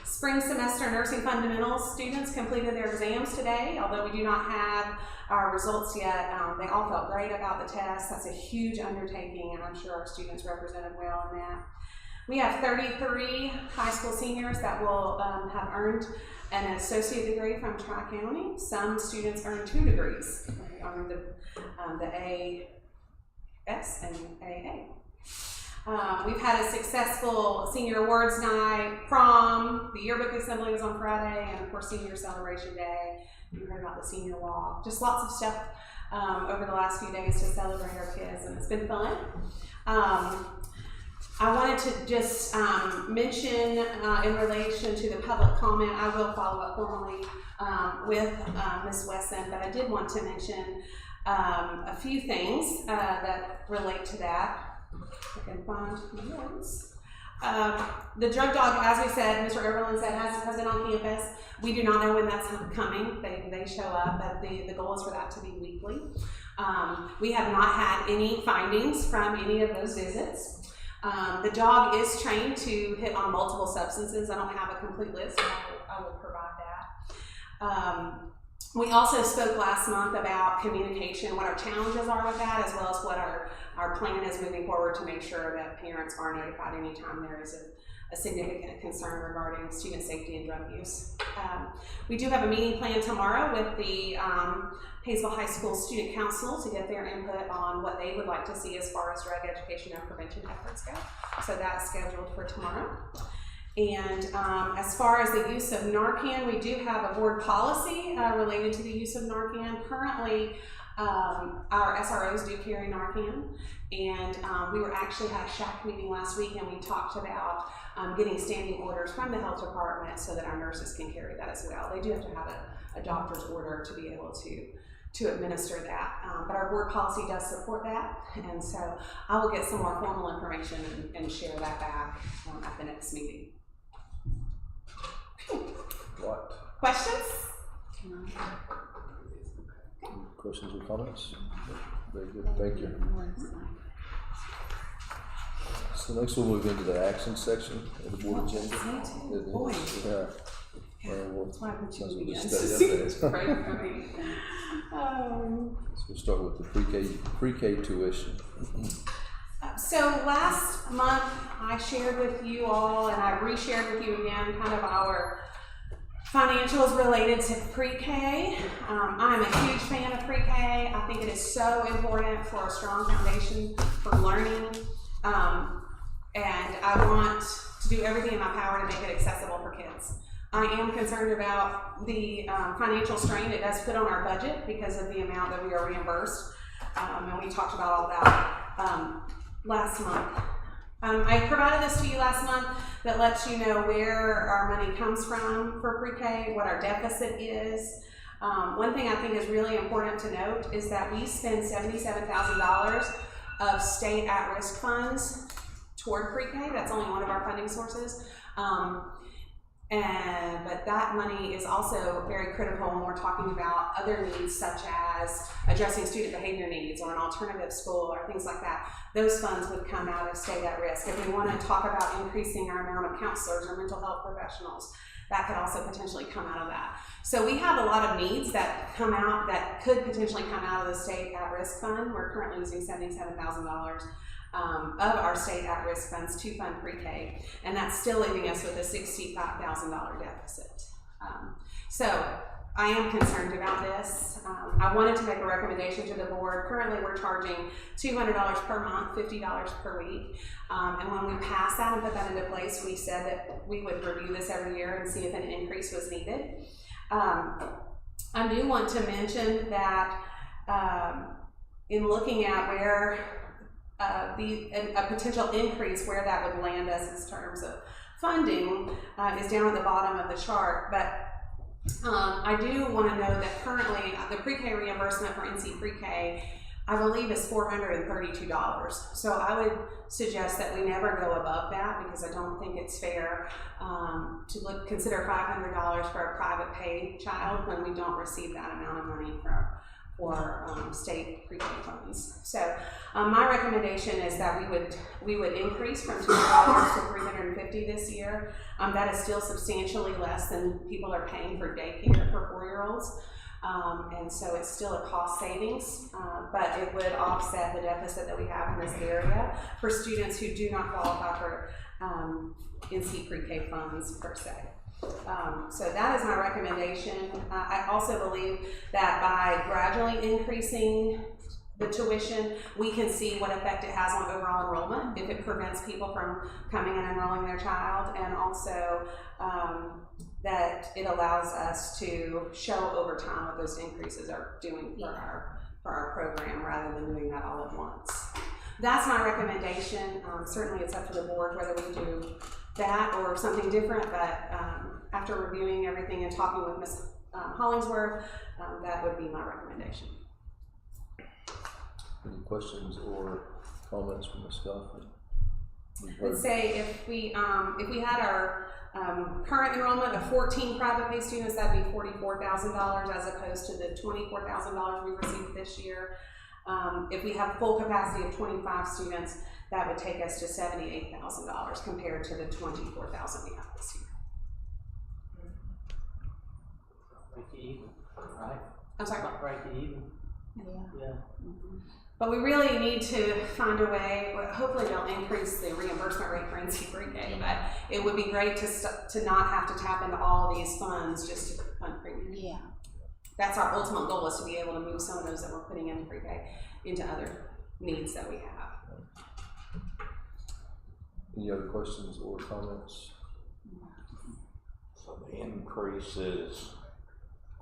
[SPEAKER 14] spring semester nursing fundamentals students completed their exams today. Although we do not have our results yet, they all felt great about the test. That's a huge undertaking, and I'm sure our students represented well in that. We have 33 high school seniors that will have earned an associate degree from Tri-County. Some students earned 2 degrees. They earned the AS and AA. We've had a successful senior awards night, prom, the yearbook assembly was on Friday, and of course senior celebration day. You heard about the senior walk. Just lots of stuff over the last few days to celebrate our kids, and it's been fun. I wanted to just mention in relation to the public comment, I will follow up formally with Ms. Wesson, but I did want to mention a few things that relate to that. I can find yours. The drug dog, as we said, Mr. Oberlin said, has been on campus. We do not know when that's coming. They show up, but the goal is for that to be weekly. We have not had any findings from any of those visits. The dog is trained to hit on multiple substances. I don't have a complete list, but I will provide that. We also spoke last month about communication, what our challenges are with that, as well as what our plan is moving forward to make sure that parents are notified anytime there is a significant concern regarding student safety and drug use. We do have a meeting planned tomorrow with the Hayesville High School Student Council to get their input on what they would like to see as far as drug education and prevention efforts go. So that's scheduled for tomorrow. And as far as the use of Narcan, we do have a board policy related to the use of Narcan. Currently, our SROs do carry Narcan, and we were actually had a SHAC meeting last week, and we talked about getting standing orders from the health department so that our nurses can carry that as well. They do have to have a doctor's order to be able to administer that, but our board policy does support that, and so I will get some more formal information and share that back at the next meeting.
[SPEAKER 1] What?
[SPEAKER 14] Questions?
[SPEAKER 1] Questions or comments? Very good, thank you. So next we'll move into the action section of the board agenda.
[SPEAKER 14] That's why I put you in the
[SPEAKER 1] So we'll start with the pre-K tuition.
[SPEAKER 14] So last month I shared with you all, and I reshared with you again, kind of our financials related to pre-K. I'm a huge fan of pre-K. I think it is so important for a strong foundation for learning, and I want to do everything in my power to make it accessible for kids. I am concerned about the financial strain it does put on our budget because of the amount that we are reimbursed, and we talked about all that last month. I provided this to you last month that lets you know where our money comes from for pre-K, what our deficit is. One thing I think is really important to note is that we spend $77,000 of state at-risk funds toward pre-K. That's only one of our funding sources. But that money is also very critical when we're talking about other needs, such as addressing student behavior needs or an alternative school or things like that. Those funds would come out of state at risk. If we want to talk about increasing our amount of counselors or mental health professionals, that could also potentially come out of that. So we have a lot of needs that come out that could potentially come out of the state at-risk fund. We're currently using $77,000 of our state at-risk funds to fund pre-K, and that's still leaving us with a $65,000 deficit. So I am concerned about this. I wanted to make a recommendation to the board. Currently we're charging $200 per month, $50 per week, and when we passed that and put that into place, we said that we would review this every year and see if an increase was needed. I do want to mention that in looking at where a potential increase, where that would land us in terms of funding is down at the bottom of the chart, but I do want to know that currently the pre-K reimbursement for NC pre-K, I believe, is $432. So I would suggest that we never go above that, because I don't think it's fair to consider $500 for a private pay child when we don't receive that amount of money for state pre-K funds. So my recommendation is that we would increase from $200 to $350 this year. That is still substantially less than people are paying for daycare for 4-year-olds. And so it's still a cost savings, but it would offset the deficit that we have in this area for students who do not qualify for NC pre-K funds per se. So that is my recommendation. I also believe that by gradually increasing the tuition, we can see what effect it has on overall enrollment, if it prevents people from coming and enrolling their child, and also that it allows us to show over time what those increases are doing for our rather than doing that all at once. That's my recommendation. Certainly it's up to the board whether we do that or something different, but after reviewing everything and talking with Ms. Hollingsworth, that would be my recommendation.
[SPEAKER 1] Any questions or comments from Ms. Godfrey?
[SPEAKER 14] Let's say if we had our current enrollment of 14 private pay students, that'd be $44,000 as opposed to the $24,000 we received this year. If we have full capacity of 25 students, that would take us to $78,000 compared to the $24,000 we have this year.
[SPEAKER 2] Break it even, right?
[SPEAKER 14] I'm sorry?
[SPEAKER 2] About break it even. Yeah.
[SPEAKER 14] But we really need to find a way, hopefully they'll increase the reimbursement rate for NC pre-K, but it would be great to not have to tap into all of these funds just to fund pre-K.
[SPEAKER 4] Yeah.
[SPEAKER 14] That's our ultimate goal, is to be able to move some of those that we're putting in pre-K into other needs that we have.
[SPEAKER 1] Any other questions or comments?
[SPEAKER 16] So the increase is,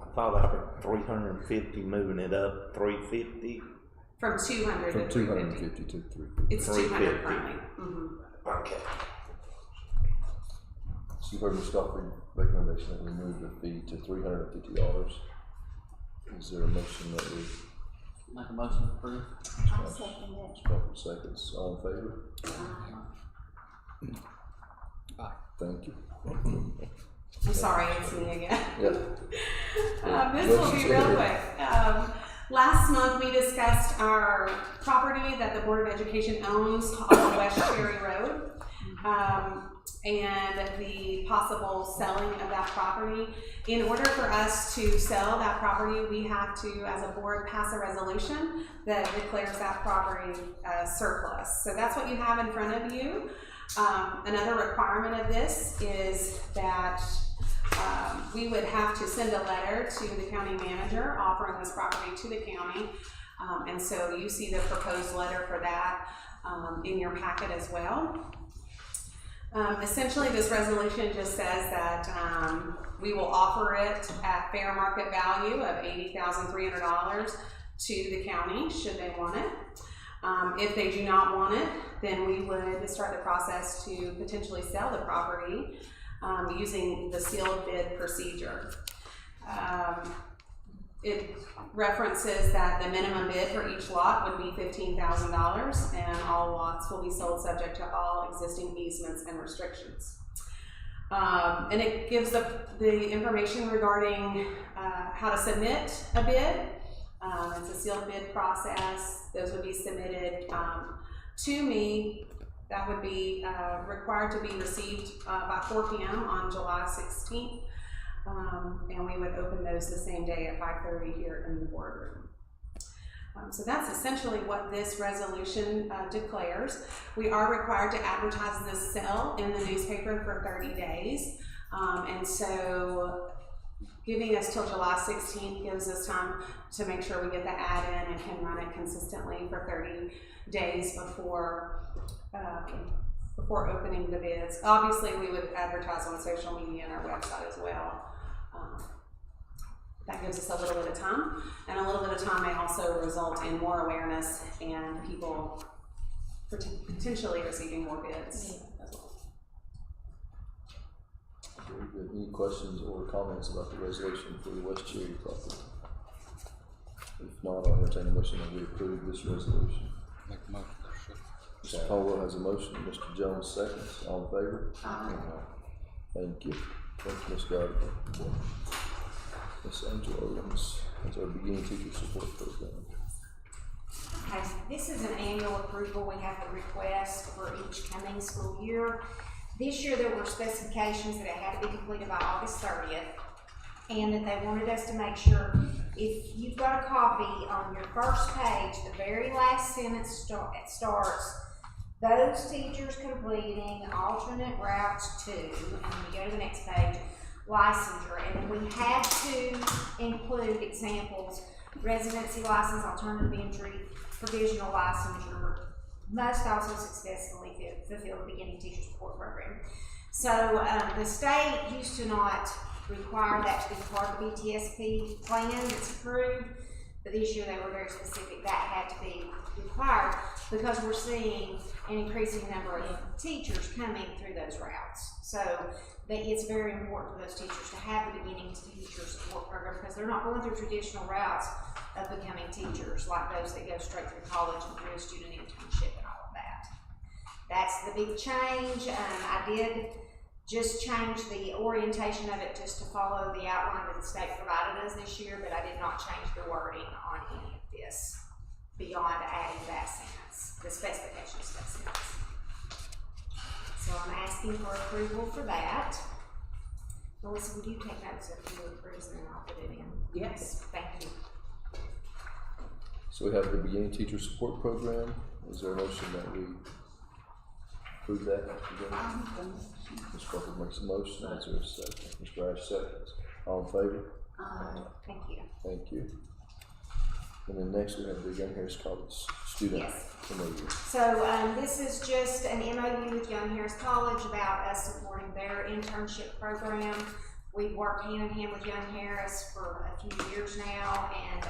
[SPEAKER 16] I thought I heard 350, moving it up 350.
[SPEAKER 14] From 200
[SPEAKER 1] From
[SPEAKER 14] to
[SPEAKER 1] 250 to 350.
[SPEAKER 14] It's 200 currently.
[SPEAKER 16] Okay.
[SPEAKER 1] So you've heard Ms. Godfrey's recommendation that we move the fee to $350. Is there a motion that we?
[SPEAKER 2] Make a motion to approve.
[SPEAKER 4] I'll second it.
[SPEAKER 1] Ms. Crawford seconds. All in favor? Aye. Thank you.
[SPEAKER 14] I'm sorry, it's me again.
[SPEAKER 1] Yeah.
[SPEAKER 14] This will be real quick. Last month we discussed our property that the Board of Education owns on West Cherry Road, and the possible selling of that property. In order for us to sell that property, we have to, as a board, pass a resolution that declares that property surplus. So that's what you have in front of you. Another requirement of this is that we would have to send a letter to the county manager offering this property to the county. And so you see the proposed letter for that in your packet as well. Essentially, this resolution just says that we will offer it at fair market value of $80,300 to the county should they want it. If they do not want it, then we would start the process to potentially sell the property using the sealed bid procedure. It references that the minimum bid for each lot would be $15,000, and all lots will be sold subject to all existing easements and restrictions. And it gives the information regarding how to submit a bid. It's a sealed bid process. Those would be submitted to me. That would be required to be received by 4 p.m. on July 16th. And we would open those the same day at 5:30 here in the boardroom. So that's essentially what this resolution declares. We are required to advertise this sale in the newspaper for 30 days. And so giving us till July 16th gives us time to make sure we get the ad in and can run it consistently for 30 days before opening the bids. Obviously, we would advertise on social media and our website as well. That gives us a little bit of time, and a little bit of time may also result in more awareness and people potentially receiving more bids as well.
[SPEAKER 1] Very good. Any questions or comments about the resolution for the West Cherry property? If not, I'll entertain a motion that we approve this resolution.
[SPEAKER 17] Make a motion.
[SPEAKER 1] Mr. Caldwell has a motion, Mr. Jones seconds. All in favor?
[SPEAKER 4] Aye.
[SPEAKER 1] Thank you. Thank you, Ms. Gardner. Ms. Angela Owens has our beginning teacher support program.
[SPEAKER 18] Okay, this is an annual approval. We have a request for each coming school year. This year there were specifications that it had to be completed by August 30th, and that they wanted us to make sure, if you've got a copy on your first page, the very last sentence starts, those teachers completing alternate routes to, and when you go to the next page, licensure. And then we had to include examples: residency license, alternative entry, provisional licensure, must also successfully fulfill the beginning teacher support program. So the state used to not require that to be part of the BTSP plan that's approved, But this year they were very specific, that had to be required because we're seeing an increasing number of teachers coming through those routes. So it's very important for those teachers to have the beginning teacher support program because they're not going through traditional routes of becoming teachers like those that go straight through college and through a student internship and all of that. That's the big change. I did just change the orientation of it just to follow the outline that the state provided us this year, but I did not change the wording on any of this beyond adding that sentence, the specifications of that sentence. So I'm asking for approval for that. Melissa, would you take notes of who approves and I'll put it in?
[SPEAKER 14] Yes.
[SPEAKER 18] Thank you.
[SPEAKER 1] So we have the beginning teacher support program. Is there a motion that we approve that? Ms. Crawford makes a motion. Is there a second? Mr. Ash seconds. All in favor?
[SPEAKER 18] Thank you.
[SPEAKER 1] Thank you. And then next we have the Young Harris College student MOU.
[SPEAKER 18] So this is just an MOU with Young Harris College about us supporting their internship program. We've worked hand in hand with Young Harris for a few years now, and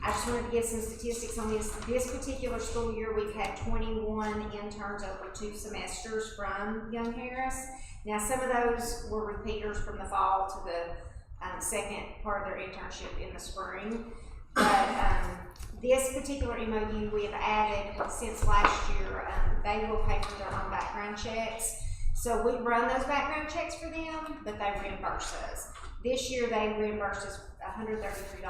[SPEAKER 18] I just wanted to give some statistics on this. This particular school year, we've had 21 interns over 2 semesters from Young Harris. Now, some of those were repeaters from the fall to the second part of their internship in the spring. But this particular MOU we have added since last year, they will pay for their own background checks. So we run those background checks for them, but they reimburse us. This year they reimbursed us $133.50 on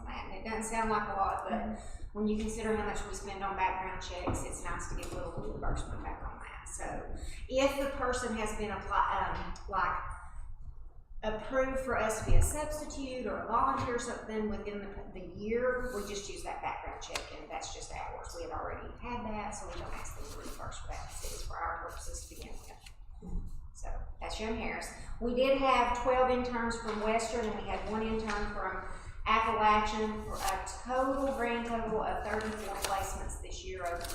[SPEAKER 18] that. And it doesn't sound like a lot, but when you consider how much we spend on background checks, it's nice to get a little reimbursement back on that. So if the person has been approved for us to be a substitute or a volunteer or something within the year, we just use that background check, and that's just ours. We had already had that, so we don't ask them to reimburse for that. It is for our purposes to begin with. So that's Young Harris. We did have 12 interns from Western, and we had 1 intern from Appalachian for a grand total of 34 placements this year over the 2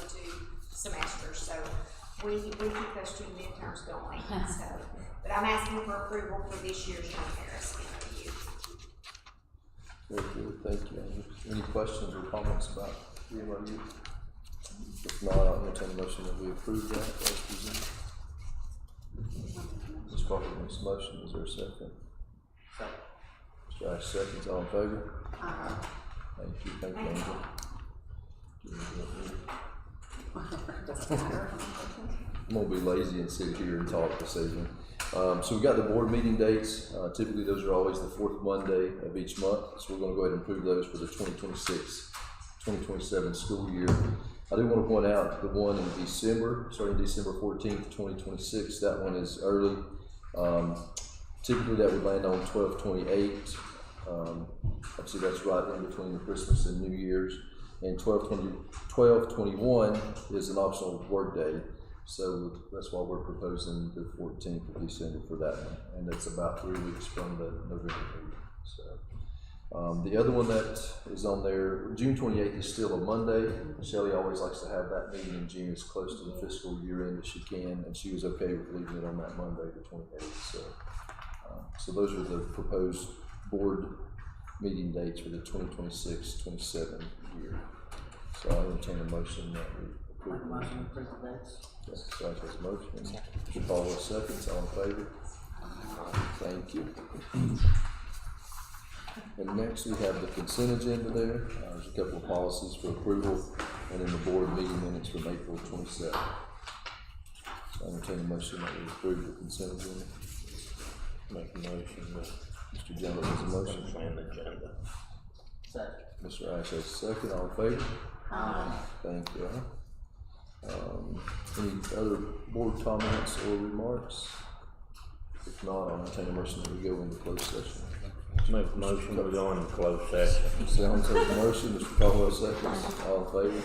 [SPEAKER 18] semesters. So we keep those student interns going. So, but I'm asking for approval for this year's Young Harris MOU.
[SPEAKER 1] Very good, thank you. Any questions or comments about the MOU? If not, I'll entertain a motion that we approve that as presented. Ms. Crawford makes a motion. Is there a second?
[SPEAKER 12] Second.
[SPEAKER 1] Mr. Ash seconds. All in favor? Thank you. Thank you, Angel. I'm gonna be lazy and sit here and talk this evening. So we've got the board meeting dates. Typically those are always the 4th Monday of each month. So we're gonna go ahead and approve those for the 2026-2027 school year. I do want to point out the one in December, starting December 14th, 2026. That one is early. Typically that would land on 12/28. Obviously that's right in between the Christmas and New Year's. And 12/21 is an optional work day. So that's why we're proposing the 14th of December for that one. And it's about 3 weeks from the November meeting. So the other one that is on there, June 28th is still a Monday. Shelley always likes to have that meeting in June as close to the fiscal year end as she can, and she was okay with leaving it on that Monday, the 28th. So those are the proposed board meeting dates for the 2026-27 year. So I'll entertain a motion that we approve.
[SPEAKER 2] Motion to approve the dates.
[SPEAKER 1] Yes, so that's a motion. Mr. Paul seconds. All in favor? Thank you. And next we have the consent agenda there. There's a couple of policies for approval, and then the board meeting minutes from April 27th. So I entertain a motion that we approve the consent agenda.
[SPEAKER 16] Make a motion that
[SPEAKER 1] Mr. Jones has a motion.
[SPEAKER 16] consent agenda.
[SPEAKER 2] Second.
[SPEAKER 1] Mr. Ash has a second. All in favor? Thank you. Any other board comments or remarks? If not, I'll entertain a motion that we go into closed session.
[SPEAKER 16] Make a motion to go into closed session.
[SPEAKER 1] Mr. Jones has a motion. Mr. Caldwell seconds. All in favor?